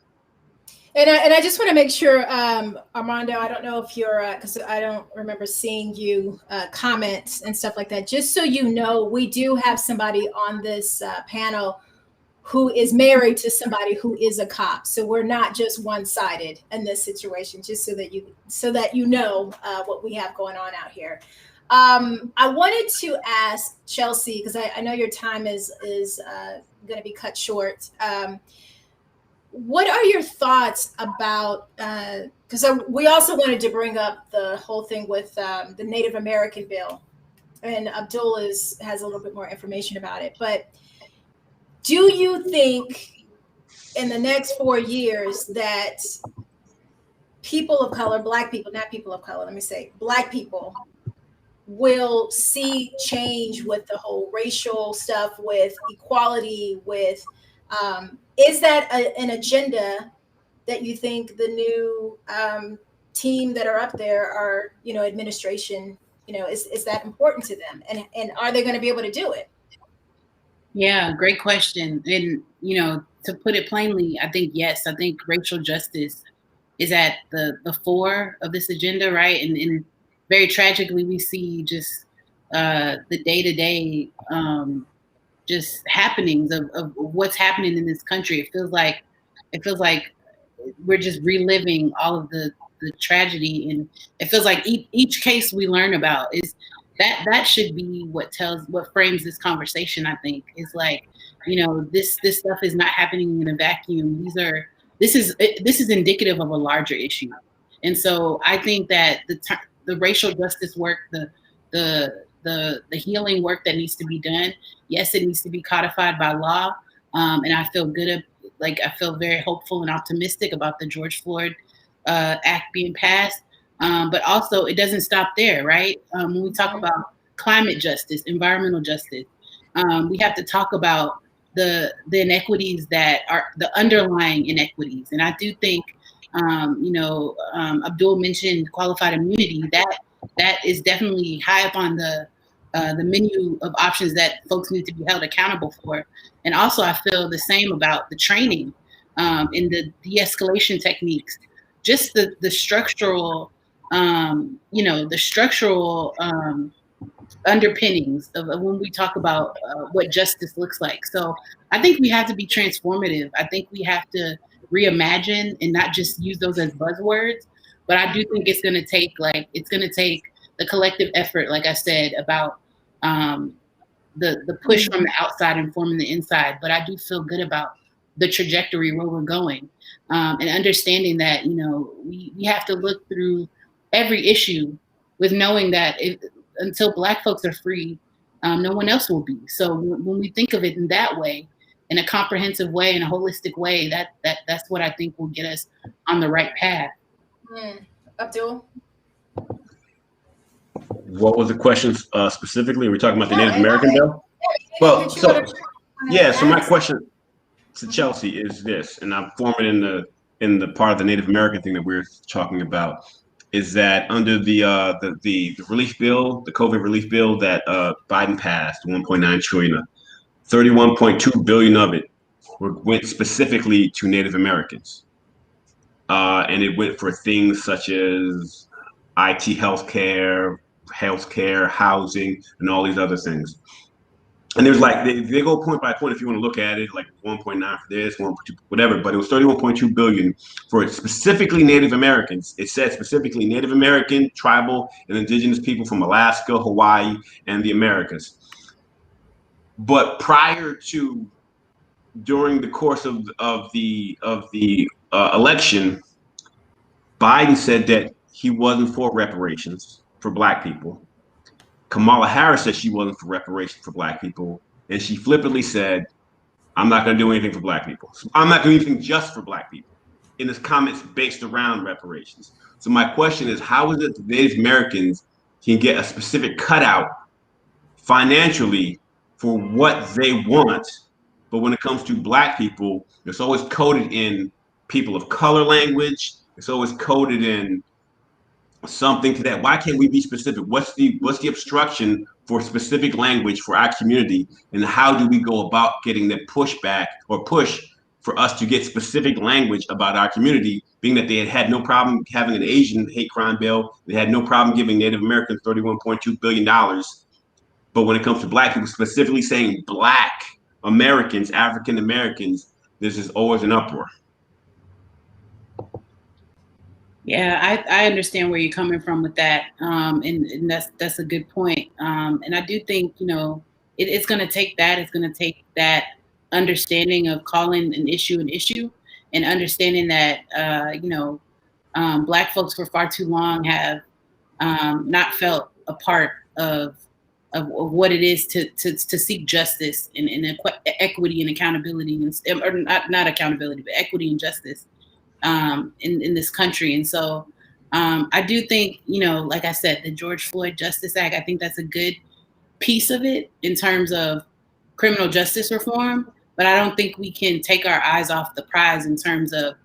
And I just want to make sure, Armando, I don't know if you're, because I don't remember seeing you comment and stuff like that. Just so you know, we do have somebody on this panel who is married to somebody who is a cop. So we're not just one-sided in this situation, just so that you know what we have going on out here. I wanted to ask Chelsey, because I know your time is going to be cut short. What are your thoughts about, because we also wanted to bring up the whole thing with the Native American bill, and Abdul has a little bit more information about it. But do you think in the next 4 years that people of color, Black people, not people of color, let me say, Black people, will see change with the whole racial stuff, with equality, with is that an agenda that you think the new team that are up there, are, administration, is that important to them? And are they going to be able to do it? Yeah, great question. And, to put it plainly, I think, yes, I think racial justice is at the fore of this agenda, right? And very tragically, we see just the day-to-day just happenings of what's happening in this country. It feels like we're just reliving all of the tragedy, and it feels like each case we learn about is that should be what frames this conversation. I think is like, this stuff is not happening in a vacuum. This is indicative of a larger issue, and so I think that the racial justice work, the healing work that needs to be done, yes, it needs to be codified by law. And I feel I feel very hopeful and optimistic about the George Floyd Act being passed. But also it doesn't stop there, right? When we talk about climate justice, environmental justice, we have to talk about the inequities that are the underlying inequities. And I do think, Abdul mentioned qualified immunity. That is definitely high up on the menu of options that folks need to be held accountable for. And also, I feel the same about the training and the de-escalation techniques, just the structural, underpinnings of when we talk about what justice looks like. So I think we have to be transformative. I think we have to reimagine and not just use those as buzzwords. But I do think it's going to take the collective effort, like I said, about the push from the outside informing the inside. But I do feel good about the trajectory where we're going, and understanding that, we have to look through every issue with knowing that until Black folks are free, no one else will be. So when we think of it in that way, in a comprehensive way, in a holistic way, that's what I think will get us on the right path. Abdul? What was the question specifically? Are we talking about the Native American bill? Well, so my question to Chelsey is this, and I'm forming in the part of the Native American thing that we're talking about, is that under the relief bill, the COVID relief bill that Biden passed, 1.9 trillion, 31.2 billion of it went specifically to Native Americans. And it went for things such as IT, healthcare, housing, and all these other things. And there's they go point by point if you want to look at it, like 1.9 for this, 1.2, whatever, but it was 31.2 billion for specifically Native Americans. It said specifically Native American, tribal, and indigenous people from Alaska, Hawaii, and the Americas. But during the course of the election, Biden said that he wasn't for reparations for Black people. Kamala Harris said she wasn't for reparations for Black people. And she flippantly said, I'm not going to do anything for Black people. So I'm not doing anything just for Black people. In his comments based around reparations. So my question is, how is it that Native Americans can get a specific cutout financially for what they want. But when it comes to Black people, it's always coded in people of color language. It's always coded in something to that. Why can't we be specific? What's the obstruction for specific language for our community? And how do we go about getting that pushback or push for us to get specific language about our community, being that they had no problem having an Asian hate crime bill. They had no problem giving Native Americans $31.2 billion. But when it comes to Black people, specifically saying Black Americans, African Americans, this is always an uproar. Yeah, I understand where you're coming from with that, and that's a good point. And I do think, you know, it's going to take that. It's going to take that understanding of calling an issue, and understanding that Black folks for far too long have not felt a part of what it is to seek justice and equity and accountability, or not accountability, but equity and justice in this country. And so I do think, you know, like I said, the George Floyd Justice Act, I think that's a good piece of it in terms of criminal justice reform, but I don't think we can take our eyes off the prize in terms of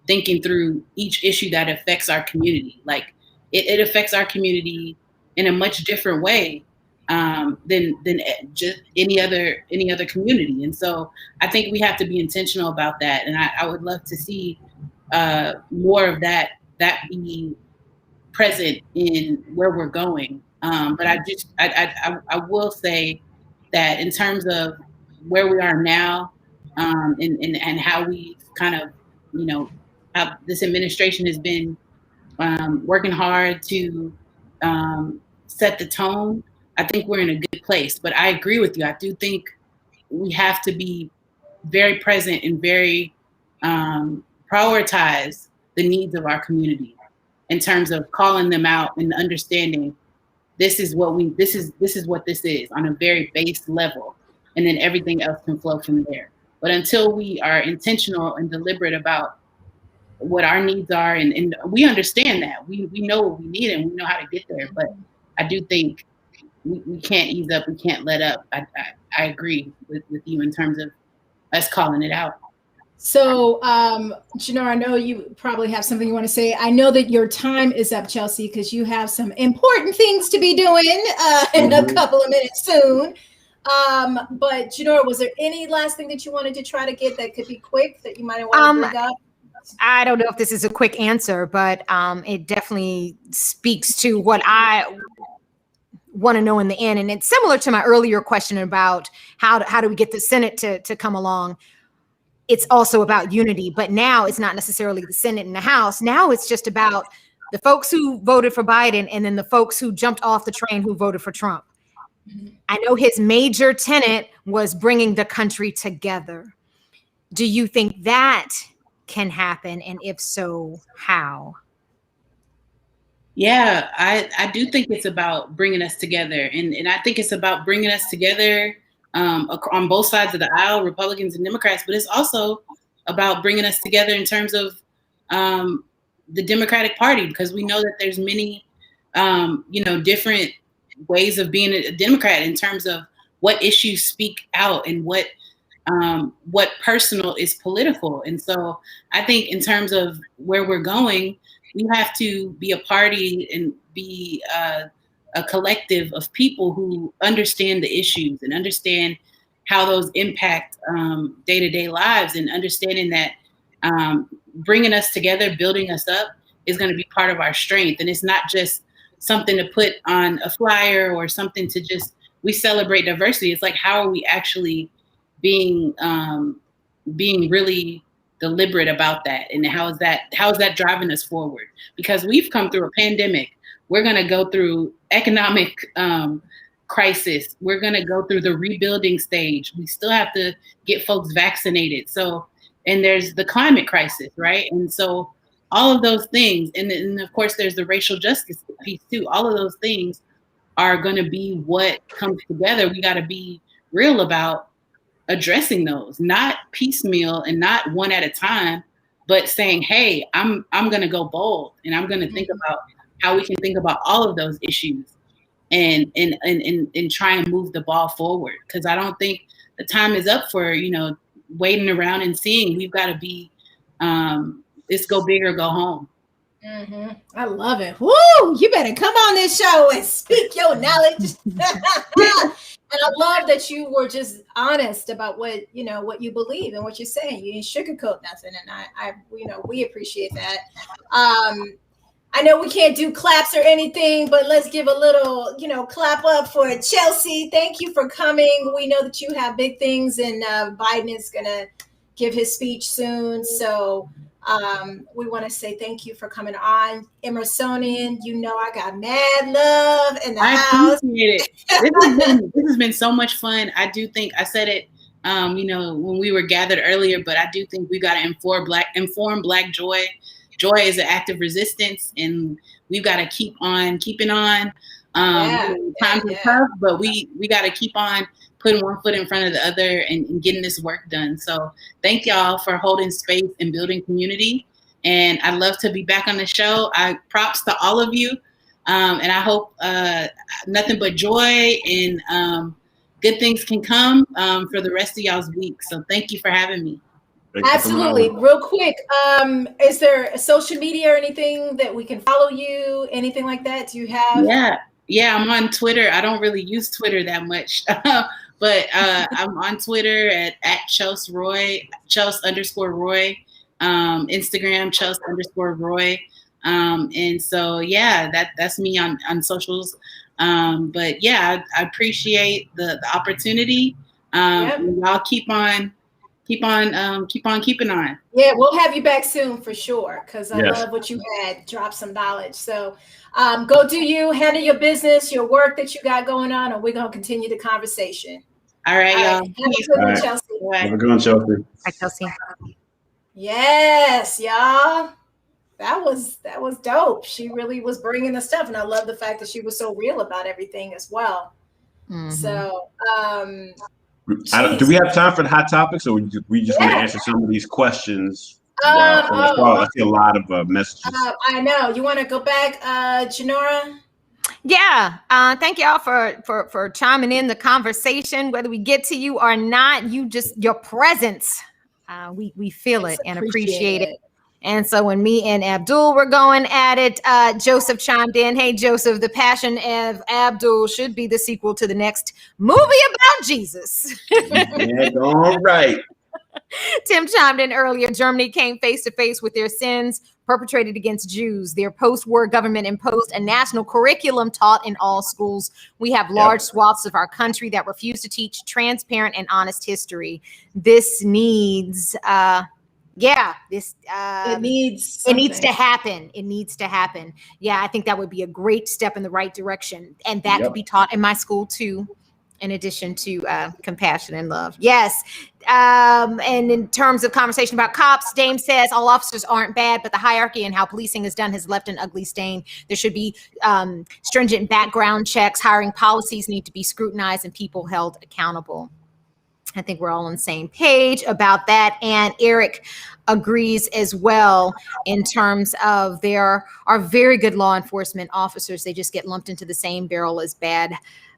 thinking through each issue that affects our community. Like it affects our community in a much different way than just any other community. And so I think we have to be intentional about that. And I would love to see more of that be present in where we're going. But I will say that in terms of where we are now, and how we kind of, you know, how this administration has been working hard to set the tone, I think we're in a good place. But I agree with you. I do think we have to be very present and very prioritize the needs of our community in terms of calling them out and understanding this is what this is on a very base level, and then everything else can flow from there. But until we are intentional and deliberate about what our needs are, and we understand that we know what we need and we know how to get there, but I do think we can't ease up, we can't let up. I agree with you in terms of us calling it out. So, Janora, I know you probably have something you want to say. I know that your time is up, Chelsey, because you have some important things to be doing in a couple of minutes soon. But Janora, was there any last thing that you wanted to try to get that could be quick that you might want to bring up? I don't know if this is a quick answer, but it definitely speaks to what I want to know in the end. And it's similar to my earlier question about how do we get the Senate to come along. It's also about unity, but now it's not necessarily the Senate and the House. Now it's just about the folks who voted for Biden and then the folks who jumped off the train who voted for Trump. I know his major tenet was bringing the country together. Do you think that can happen? And if so, how? Yeah, I do think it's about bringing us together. And I think it's about bringing us together on both sides of the aisle, Republicans and Democrats, but it's also about bringing us together in terms of the Democratic Party, because we know that there's many, different ways of being a Democrat in terms of what issues speak out and what personal is political. And so I think in terms of where we're going, we have to be a party and be a collective of people who understand the issues and understand how those impact day-to-day lives, and understanding that bringing us together, building us up is going to be part of our strength. And it's not just something to put on a flyer or something to just, we celebrate diversity. It's like, how are we actually being really deliberate about that? And how is that driving us forward? Because we've come through a pandemic. We're going to go through economic crisis. We're going to go through the rebuilding stage. We still have to get folks vaccinated. So, and there's the climate crisis, right? And so all of those things, and then of course there's the racial justice piece too. All of those things are going to be what comes together. We got to be real about addressing those, not piecemeal and not one at a time, but saying, hey, I'm going to go bold, and I'm going to think about how we can think about all of those issues and try and move the ball forward. Because I don't think the time is up for, waiting around and seeing. We've got to be, it's go big or go home. Mm-hmm. I love it. Woo! You better come on this show and speak your knowledge. And I love that you were just honest about what you believe and what you're saying. You didn't sugarcoat nothing, and we appreciate that. I know we can't do claps or anything, but let's give a little, clap up for Chelsey. Thank you for coming. We know that you have big things, and Biden is gonna give his speech soon, so. We want to say thank you for coming on. Emersonian, I got mad love in the house. Appreciate it. This has been so much fun. I do think I said it, when we were gathered earlier, but I do think we got to inform Black joy. Joy is an act of resistance, and we've got to keep on keeping on. Times are tough, but we got to keep on putting one foot in front of the other and getting this work done. So thank y'all for holding space and building community. And I'd love to be back on the show. Props to all of you. And I hope nothing but joy and good things can come for the rest of y'all's week. So thank you for having me. Absolutely. Real quick, is there a social media or anything that we can follow you? Anything like that? Do you have? Yeah, I'm on Twitter. I don't really use Twitter that much. But I'm on Twitter at Chelsey_Roy, Instagram Chelsey_Roy. And so, that's me on socials. But yeah, I appreciate the opportunity. Y'all keep on keeping on. Yeah, we'll have you back soon for sure, because I love what you had. Drop some knowledge. So go do you, handle your business, your work that you got going on, and we're going to continue the conversation. All right, y'all. Have a good one, Chelsey. Have a good one, Chelsey. Hi, Chelsey. Yes, y'all. That was dope. She really was bringing the stuff, and I love the fact that she was so real about everything as well. Mm-hmm. So, do we have time for the hot topics, or we just want to answer some of these questions? I see a lot of messages. I know. You want to go back, Janora? Yeah. Thank y'all for chiming in the conversation. Whether we get to you or not, your presence, we feel it and appreciate it. And so when me and Abdul were going at it, Joseph chimed in. Hey, Joseph, The Passion of Abdul should be the sequel to the next movie about Jesus. Yeah, all right. Tim chimed in earlier. Germany came face to face with their sins perpetrated against Jews. Their post-war government imposed a national curriculum taught in all schools. We have large swaths of our country that refuse to teach transparent and honest history. This needs... it needs to happen. It needs to happen. Yeah, I think that would be a great step in the right direction. And that could be taught in my school too, in addition to compassion and love. Yes. And in terms of conversation about cops, Dame says all officers aren't bad, but the hierarchy and how policing is done has left an ugly stain. There should be stringent background checks. Hiring policies need to be scrutinized and people held accountable. I think we're all on the same page about that. And Eric agrees as well in terms of there are very good law enforcement officers. They just get lumped into the same barrel as bad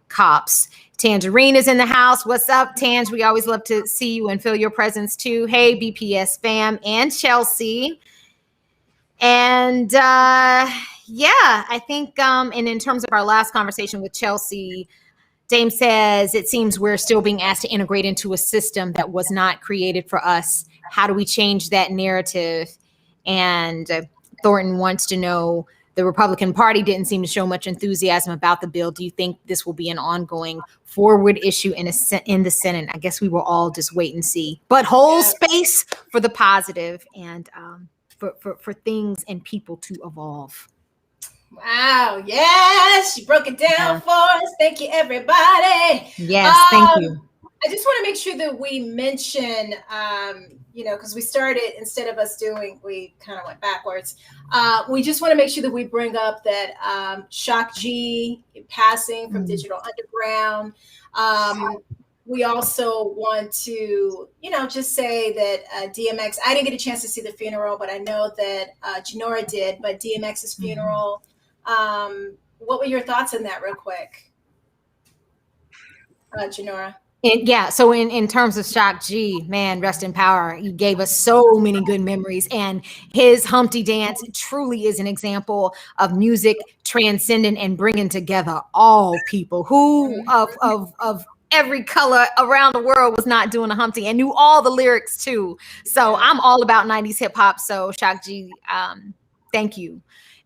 cops. Tangerine is in the house. What's up, Tange? We always love to see you and feel your presence too. Hey, BPS fam and Chelsey. And I think and in terms of our last conversation with Chelsey, Dame says, it seems we're still being asked to integrate into a system that was not created for us. How do we change that narrative? And Thornton wants to know, the Republican Party didn't seem to show much enthusiasm about the bill. Do you think this will be an ongoing forward issue in the Senate? I guess we will all just wait and see. But hold space for the positive and for things and people to evolve. Wow. Yes. She broke it down for us. Thank you, everybody. Yes. Thank you. I just want to make sure that we mention, because we started, instead of us we kind of went backwards. We just want to make sure that we bring up that Shock G passing from Digital Underground. We also want to, just say that DMX, I didn't get a chance to see the funeral, but I know that Janora did, but DMX's funeral what were your thoughts on that real quick? Janora? So in terms of Shock G, man, rest in power. He gave us so many good memories, and his Humpty Dance truly is an example of music transcending and bringing together all people who of every color around the world was not doing a Humpty and knew all the lyrics too. So I'm all about 90s hip hop. So Shock G, thank you.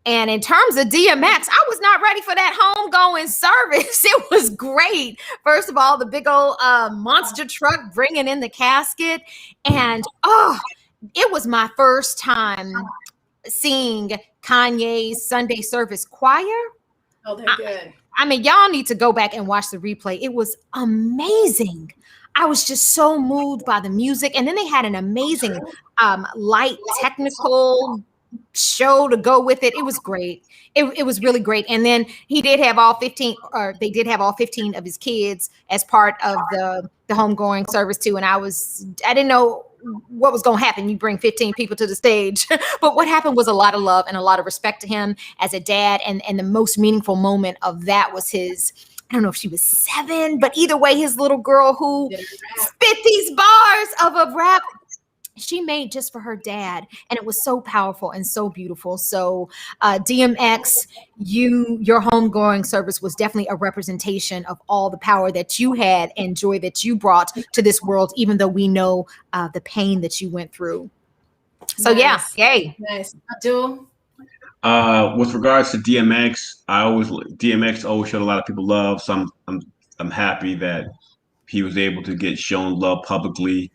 And in terms of DMX, I was not ready for that homegoing service. It was great. First of all, the big old monster truck bringing in the casket. And it was my first time seeing Kanye's Sunday Service Choir. Oh, they're good. I mean, y'all need to go back and watch the replay. It was amazing. I was just so moved by the music. And then they had an amazing light technical show to go with it. It was great. It was really great. And then he did have all 15, or they did have all 15 of his kids as part of the homegoing service too. And I didn't know what was going to happen. You bring 15 people to the stage, but what happened was a lot of love and a lot of respect to him as a dad. And the most meaningful moment of that was his, I don't know if she was 7, but either way, his little girl who spit these bars of a rap she made just for her dad, and it was so powerful and so beautiful. So DMX, your homegoing service was definitely a representation of all the power that you had and joy that you brought to this world, even though we know the pain that you went through. So nice. Yay. Nice. Abdul? With regards to DMX, DMX always showed a lot of people love. So I'm happy that he was able to get shown love publicly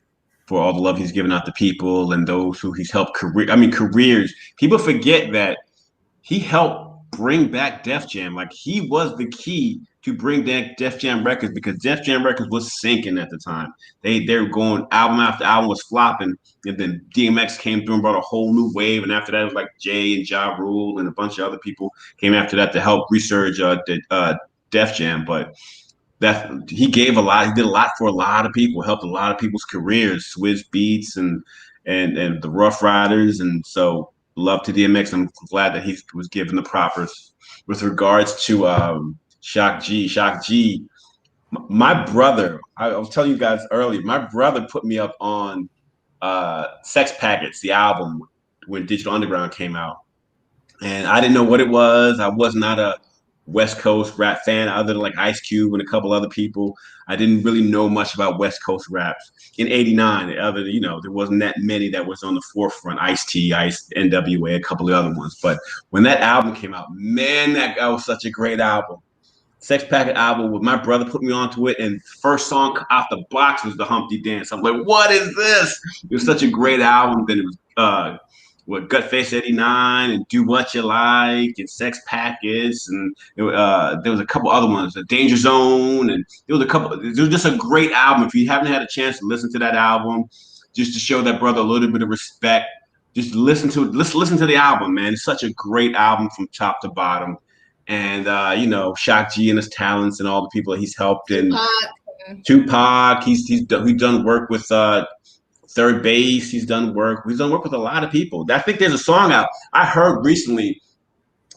for all the love he's given out to people and those who he's helped careers. People forget that he helped bring back Def Jam. Like, he was the key to bring back Def Jam Records, because Def Jam Records was sinking at the time. They were going, album after album was flopping, and then DMX came through and brought a whole new wave. And after that, it was like Jay and Ja Rule and a bunch of other people came after that to help resurge Def Jam. But he did a lot for a lot of people, helped a lot of people's careers, Swizz Beatz and the Rough Riders. And so love to DMX. I'm glad that he was given the propers. With regards to Shock G, my brother, I was telling you guys earlier, my brother put me up on Sex Packets, the album, when Digital Underground came out. And I didn't know what it was. I was not a West Coast rap fan, other than like Ice Cube and a couple other people. I didn't really know much about West Coast raps. In '89, there wasn't that many that was on the forefront. Ice-T, NWA, a couple of other ones. But when that album came out, man, that was such a great album. Sex Packet album, with my brother put me onto it, and first song off the box was the Humpty Dance. I'm like, what is this? It was such a great album. Then it was Gutface '89 and Do What You Like and Sex Packets, and there was a couple other ones, Danger Zone, and there was just a great album. If you haven't had a chance to listen to that album, just to show that brother a little bit of respect, just listen to it. Listen to the album, man. It's such a great album from top to bottom. And Shock G and his talents and all the people that he's helped, and Tupac, he's done work with Third Base. He's done work with a lot of people. I think there's a song out. I heard recently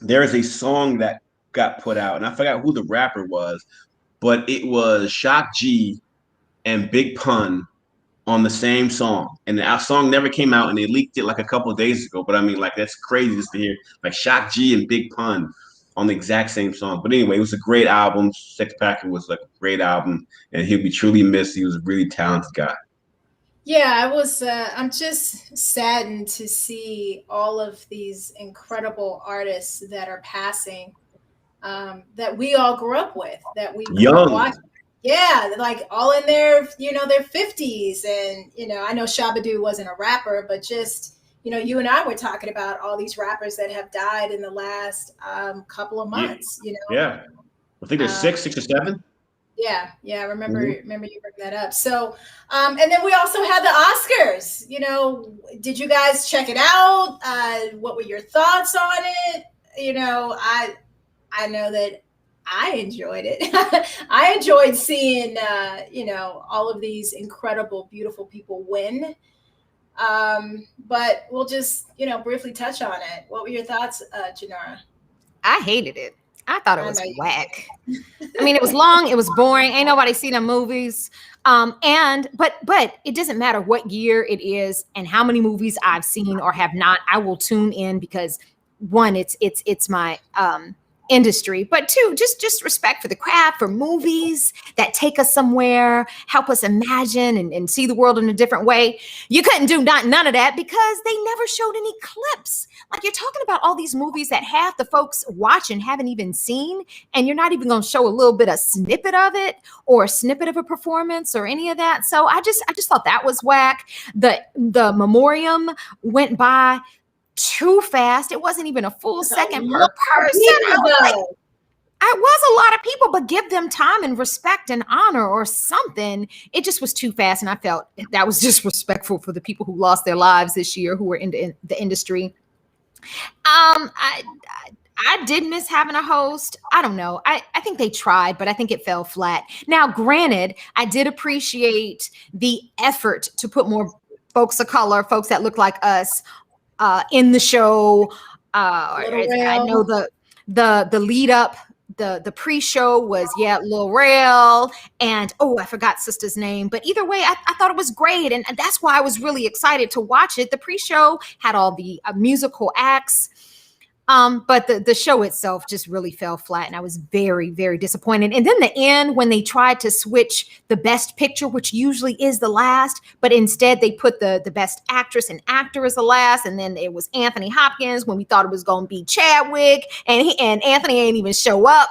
there is a song that got put out, and I forgot who the rapper was, but it was Shock G and Big Pun on the same song. And our song never came out, and they leaked it like a couple of days ago. But I mean, like, that's crazy just to hear like Shock G and Big Pun on the exact same song. But anyway, it was a great album. Sex Packet was like a great album, and he'll be truly missed. He was a really talented guy. Yeah, I'm just saddened to see all of these incredible artists that are passing, that we all grew up with, that we grew up watching. Yeah, like all in their 50s. And, I know Shabba-Doo wasn't a rapper, but just, you and I were talking about all these rappers that have died in the last couple of months, Yeah. I think there's 6 or 7. Yeah. Remember you bring that up. So, and then we also had the Oscars. Did you guys check it out? What were your thoughts on it? I know that I enjoyed it. I enjoyed seeing, all of these incredible, beautiful people win. But we'll just, briefly touch on it. What were your thoughts, Janara? I hated it. I thought it was whack. I mean, it was long, it was boring. Ain't nobody seen the movies. But it doesn't matter what year it is and how many movies I've seen or have not. I will tune in because one, it's my industry, but two, just respect for the craft, for movies that take us somewhere, help us imagine and see the world in a different way. You couldn't do none of that because they never showed any clips. Like, you're talking about all these movies that half the folks watching haven't even seen, and you're not even going to show a little bit of snippet of it or a snippet of a performance or any of that. So I just thought that was whack. The memoriam went by too fast. It wasn't even a full second per person. It was a lot of people, but give them time and respect and honor or something. It just was too fast, and I felt that was disrespectful for the people who lost their lives this year, who were in the industry. I did miss having a host. I don't know. I think they tried, but I think it fell flat. Now, granted, I did appreciate the effort to put more folks of color, folks that look like us, in the show. I know the lead up, the pre-show was Lil Rel and I forgot sister's name, but either way, I thought it was great, and that's why I was really excited to watch it. The pre-show had all the musical acts. But the show itself just really fell flat, and I was very, very disappointed. And then the end, when they tried to switch the best picture, which usually is the last, but instead they put the best actress and actor as the last, and then it was Anthony Hopkins when we thought it was going to be Chadwick, and Anthony ain't even show up.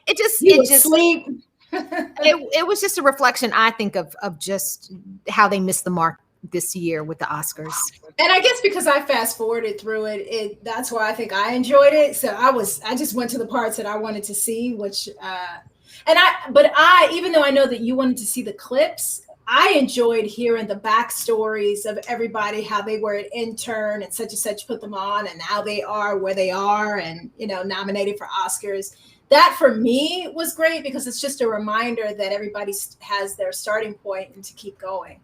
It just sleep. it was just a reflection, I think, of just how they missed the mark this year with the Oscars. And I guess because I fast forwarded through it, that's why I think I enjoyed it. So I just went to the parts that I wanted to see, which even though I know that you wanted to see the clips, I enjoyed hearing the backstories of everybody, how they were an intern and such put them on, and how they are where they are, and nominated for Oscars. That for me was great because it's just a reminder that everybody has their starting point and to keep going.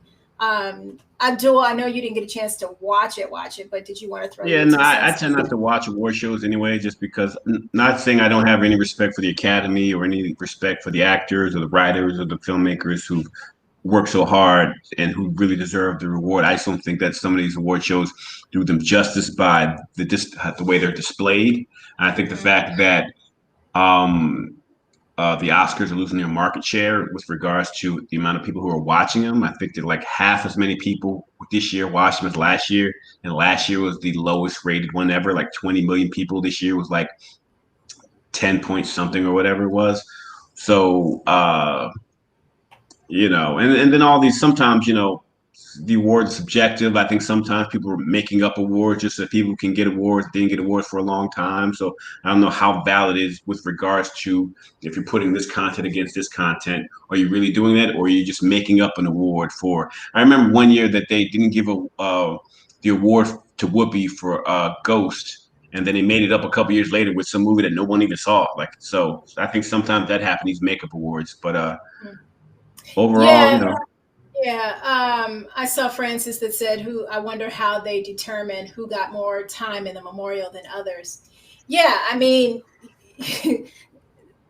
Abdul, I know you didn't get a chance to watch it, but did you want to throw? Yeah, no, I tend not to watch award shows anyway, just because. Not saying I don't have any respect for the Academy or any respect for the actors or the writers or the filmmakers who've worked so hard and who really deserve the reward. I just don't think that some of these award shows do them justice by the way they're displayed. And I think the fact that the Oscars are losing their market share with regards to the amount of people who are watching them. I think that like half as many people this year watched them as last year. And last year was the lowest rated one ever, like 20 million people. This year was like 10 point something or whatever it was. So, and then all these, sometimes, the award is subjective. I think sometimes people are making up awards just so people can get awards, didn't get awards for a long time. So I don't know how valid it is with regards to if you're putting this content against this content. Are you really doing that, or are you just making up an award for? I remember one year that they didn't give the award to Whoopi for Ghost, and then they made it up a couple years later with some movie that no one even saw. So I think sometimes that happens, these makeup awards. But overall, Yeah, I saw Francis that said, I wonder how they determine who got more time in the memorial than others. Yeah, I mean,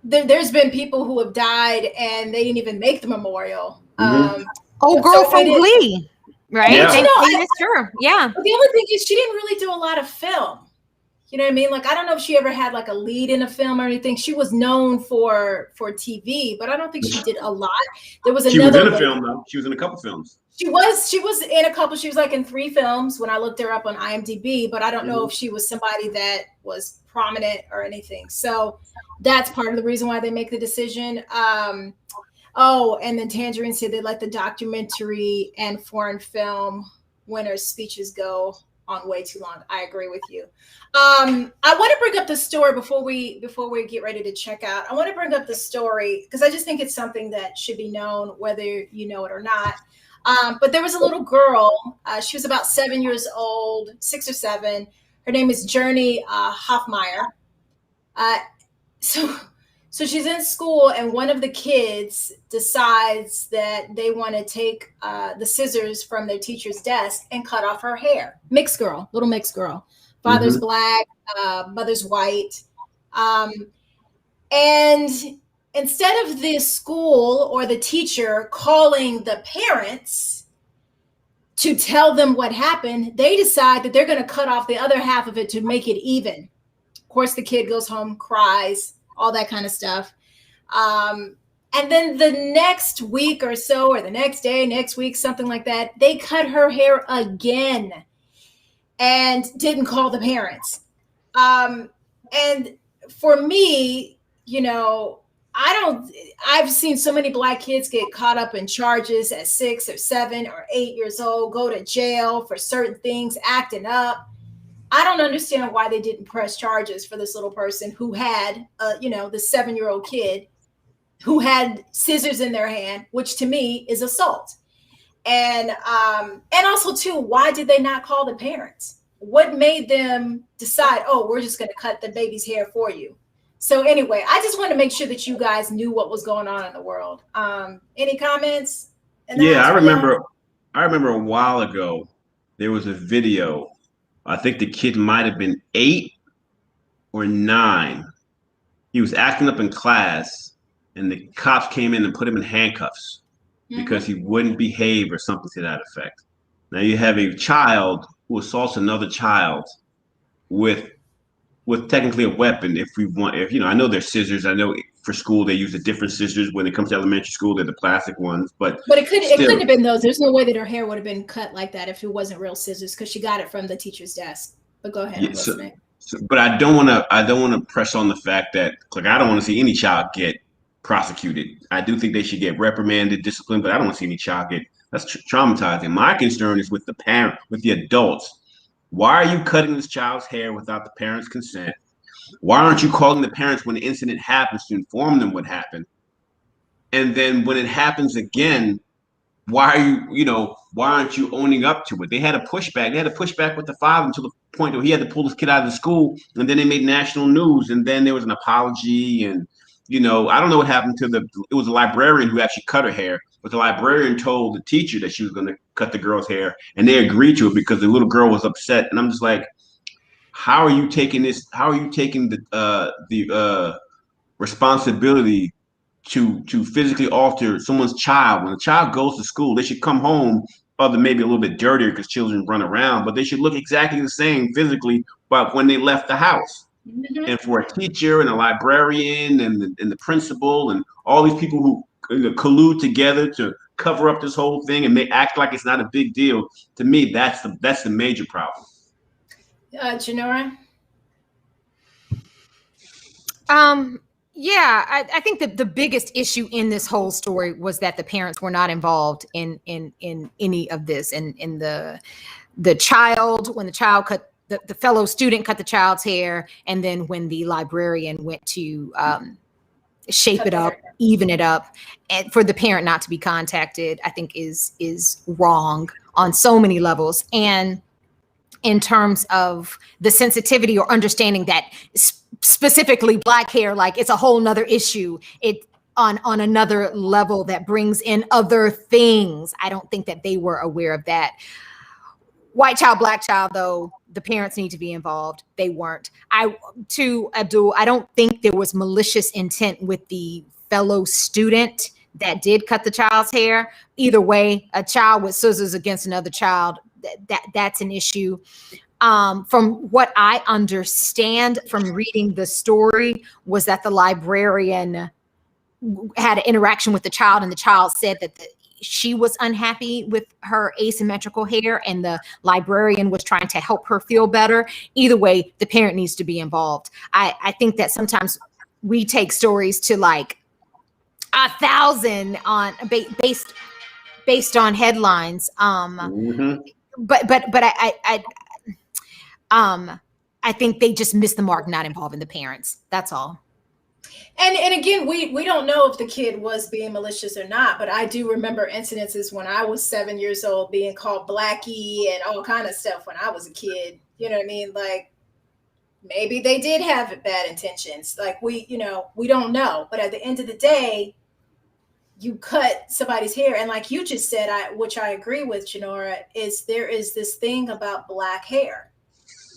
there's been people who have died and they didn't even make the memorial. Girl from Glee, right? Yeah. Sure. Yeah. But the other thing is she didn't really do a lot of film. You know what I mean? Like, I don't know if she ever had like a lead in a film or anything. She was known for TV, but I don't think she did a lot. There was another. She was in a film though. She was in a couple films. She was in a couple. She was like in 3 films when I looked her up on IMDb, but I don't know if she was somebody that was prominent or anything. So that's part of the reason why they make the decision. And then Tangerine said they let the documentary and foreign film winners' speeches go on way too long. I agree with you. I want to bring up the story before we get ready to check out. I want to bring up the story because I just think it's something that should be known, whether you know it or not. But there was a little girl. She was about 7 years old, 6 or 7. Her name is Journey Hoffmeyer. So she's in school, and one of the kids decides that they want to take the scissors from their teacher's desk and cut off her hair. Mixed girl, little mixed girl. Father's black, mother's white. And instead of the school or the teacher calling the parents to tell them what happened, they decide that they're going to cut off the other half of it to make it even. Of course, the kid goes home, cries, all that kind of stuff. And then the next week or so, or the next day, next week, something like that, they cut her hair again and didn't call the parents. And for me, you know, I've seen so many Black kids get caught up in charges at 6 or 7 or 8 years old, go to jail for certain things, acting up. I don't understand why they didn't press charges for this little person who had, the 7-year-old kid who had scissors in their hand, which to me is assault. And also too, why did they not call the parents? What made them decide, oh, we're just going to cut the baby's hair for you? So anyway, I just want to make sure that you guys knew what was going on in the world. Any comments? Yeah, I remember a while ago, there was a video. I think the kid might have been 8 or 9. He was acting up in class, and the cops came in and put him in handcuffs because he wouldn't behave or something to that effect. Now you have a child who assaults another child with technically a weapon. I know there's scissors. I know for school they use the different scissors. When it comes to elementary school, they're the plastic ones. But it couldn't have been those. There's no way that her hair would have been cut like that if it wasn't real scissors, because she got it from the teacher's desk. But go ahead. But I don't want to press on the fact that, like, I don't want to see any child get prosecuted. I do think they should get reprimanded, disciplined, but I don't want to see any child get. That's traumatizing. My concern is with the parent, with the adults. Why are you cutting this child's hair without the parents' consent? Why aren't you calling the parents when the incident happens to inform them what happened? And then when it happens again, why aren't you owning up to it? They had a pushback. They had a pushback with the father until the point where he had to pull this kid out of the school, and then they made national news, and then there was an apology. And I don't know what happened to it was a librarian who actually cut her hair, but the librarian told the teacher that she was going to cut the girl's hair, and they agreed to it because the little girl was upset. And I'm just like, how are you taking this? How are you taking the responsibility to physically alter someone's child? When a child goes to school, they should come home, other maybe a little bit dirtier because children run around, but they should look exactly the same physically, but when they left the house. And for a teacher and a librarian and the principal and all these people who collude together to cover up this whole thing and act like it's not a big deal, to me, that's the major problem. Janora? Yeah, I think that the biggest issue in this whole story was that the parents were not involved in any of this. And in the child, when the child cut the fellow student cut the child's hair, and then when the librarian went to shape it up, even it up, and for the parent not to be contacted, I think is wrong on so many levels. And in terms of the sensitivity or understanding that specifically Black hair, like it's a whole nother issue. It on another level that brings in other things. I don't think that they were aware of that. White child, Black child, though, the parents need to be involved. They weren't. To Abdul, I don't think there was malicious intent with the fellow student that did cut the child's hair. Either way, a child with scissors against another child, that's an issue. From what I understand from reading the story was that the librarian had an interaction with the child, and the child said that she was unhappy with her asymmetrical hair, and the librarian was trying to help her feel better. Either way, the parent needs to be involved. I think that sometimes we take stories to like 1,000 on based on headlines. But I think they just missed the mark not involving the parents. That's all. And again, we don't know if the kid was being malicious or not, but I do remember incidences when I was 7 years old being called Blackie and all kind of stuff when I was a kid. You know what I mean? Like, maybe they did have bad intentions. Like, we don't know. But at the end of the day, you cut somebody's hair. And like you just said, which I agree with, Janora, is there is this thing about Black hair.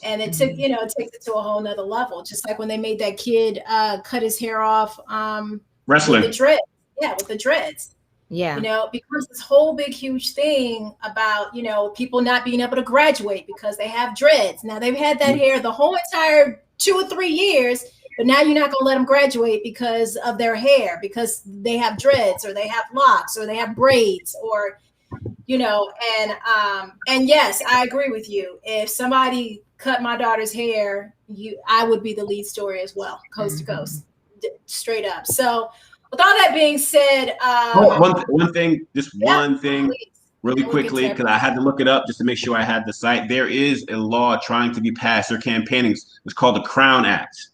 And it took, you know, it takes it to a whole nother level. Just like when they made that kid cut his hair off wrestling with the dreads. Yeah, with the dreads. Yeah. You know, because this whole big, huge thing about, you know, people not being able to graduate because they have dreads. Now they've had that hair the whole entire 2 or 3 years, but now you're not going to let them graduate because of their hair, because they have dreads or they have locks or they have braids or, you know, and yes, I agree with you. If somebody cut my daughter's hair, I would be the lead story as well, coast to coast, straight up. So with all that being said, one thing, really quickly, because I had to look it up just to make sure I had the site. There is a law trying to be passed. They're campaigning. It's called the Crown Act.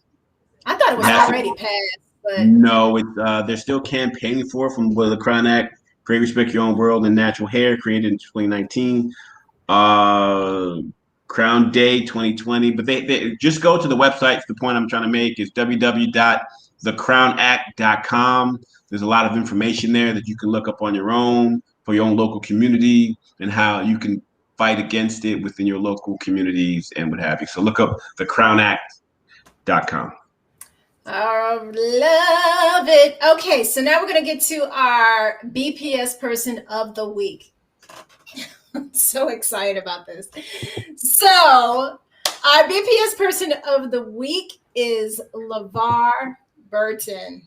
I thought it was already passed, but no, they're still campaigning for it from the Crown Act. Create, Respect Your Own World and Natural Hair, created in 2019. Crown Day 2020. But they just go to the website. The point I'm trying to make is www.thecrownact.com. There's a lot of information there that you can look up on your own for your own local community and how you can fight against it within your local communities and what have you. So look up thecrownact.com. Love it. Okay, so now we're going to get to our BPS person of the week. I'm so excited about this. So our BPS person of the week is LeVar Burton.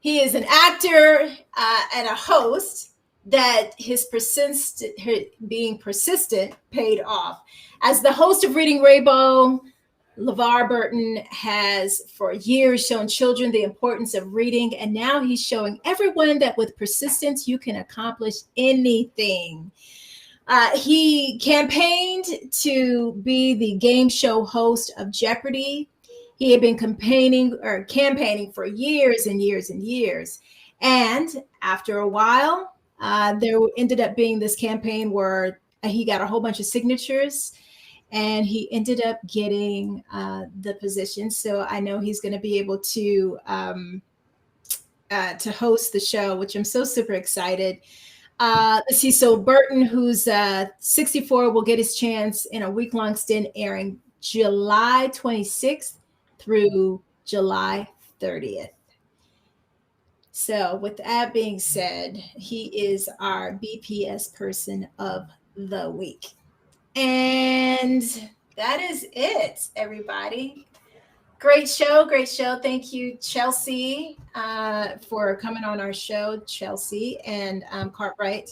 He is an actor and a host that his being persistent paid off. As the host of Reading Rainbow, LeVar Burton has for years shown children the importance of reading, and now he's showing everyone that with persistence, you can accomplish anything. He campaigned to be the game show host of Jeopardy! He had been campaigning for years and years and years. And after a while, there ended up being this campaign where he got a whole bunch of signatures and he ended up getting the position. So I know he's going to be able to host the show, which I'm so super excited. Let's see. So Burton, who's 64, will get his chance in a week-long stint airing July 26th through July 30th. So with that being said, he is our BPS person of the week. And that is it, everybody. Great show. Thank you, Chelsey, for coming on our show, Chelsey and Cartwright.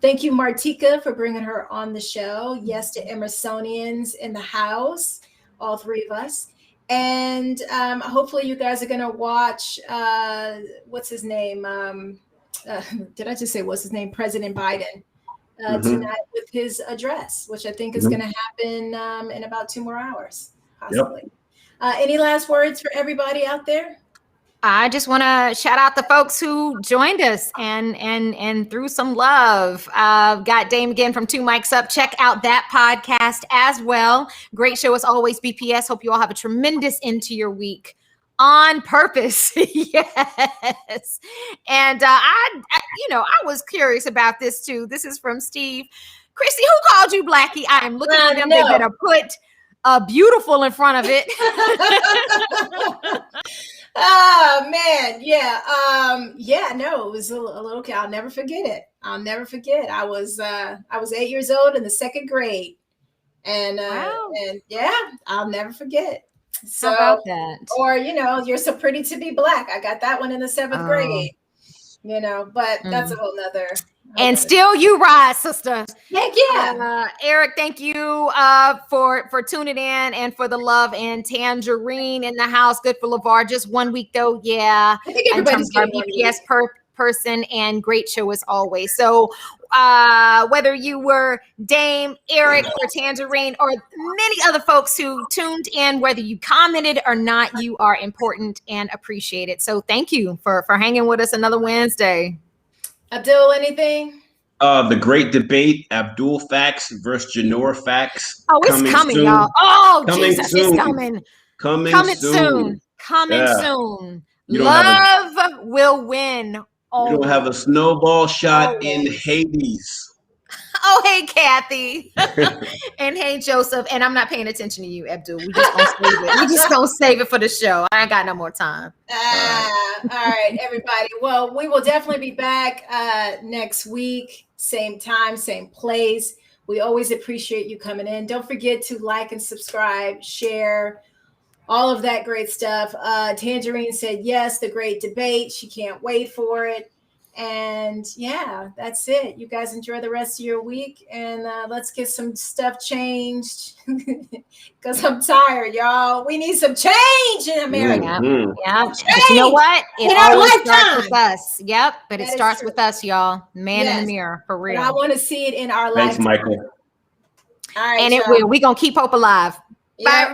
Thank you, Martika, for bringing her on the show. Yes to Emersonians in the house, all three of us. And hopefully you guys are going to watch, what's his name? Did I just say what's his name? President Biden. Tonight with his address, which I think is going to happen in about 2 more hours, possibly. Yep. Any last words for everybody out there? I just want to shout out the folks who joined us and threw some love. Got Dame again from 2 Mics Up. Check out that podcast as well. Great show as always, BPS. Hope you all have a tremendous end to your week. On purpose. Yes. And I was curious about this too. This is from Steve. Chrissy, who called you Blackie? I am looking for them. They better put beautiful in front of it. Oh man. Yeah. No, it was a little I'll never forget it. I was 8 years old in the 2nd grade. And and yeah, I'll never forget. So, how about that? Or, you're so pretty to be black. I got that one in the 7th grade, but that's a whole nother. And still you rise, sister. Heck yeah. Eric, thank you for tuning in and for the love. And Tangerine in the house. Good for LeVar. Just 1 week though. Yeah. I think everybody's getting BPS person and great show as always. So whether you were Dame, Eric, or Tangerine, or many other folks who tuned in, whether you commented or not, you are important and appreciated. So thank you for hanging with us another Wednesday. Abdul, anything? The great debate, Abdul Facts versus Janor Facts. Oh, it's coming, soon. Y'all. Oh, coming Jesus, soon. It's coming. Coming soon. Soon. Love will win. You don't have a snowball shot in Hades. Oh, hey, Kathy. And hey, Joseph. And I'm not paying attention to you, Abdul. We just gonna save it. We just gonna save it for the show. I ain't got no more time. All right, everybody. Well, we will definitely be back next week. Same time, same place. We always appreciate you coming in. Don't forget to like and subscribe, share, all of that great stuff. Tangerine said yes, the great debate. She can't wait for it. And yeah, that's it. You guys enjoy the rest of your week, and let's get some stuff changed because I'm tired, y'all. We need some change in America. Mm-hmm. Yeah. But you know what? It always starts with us. Yep. But it starts with us, y'all. Man in the mirror, for real. But I want to see it in our life. Thanks, Michael. All right, and it will. We're going to keep hope alive. Bye.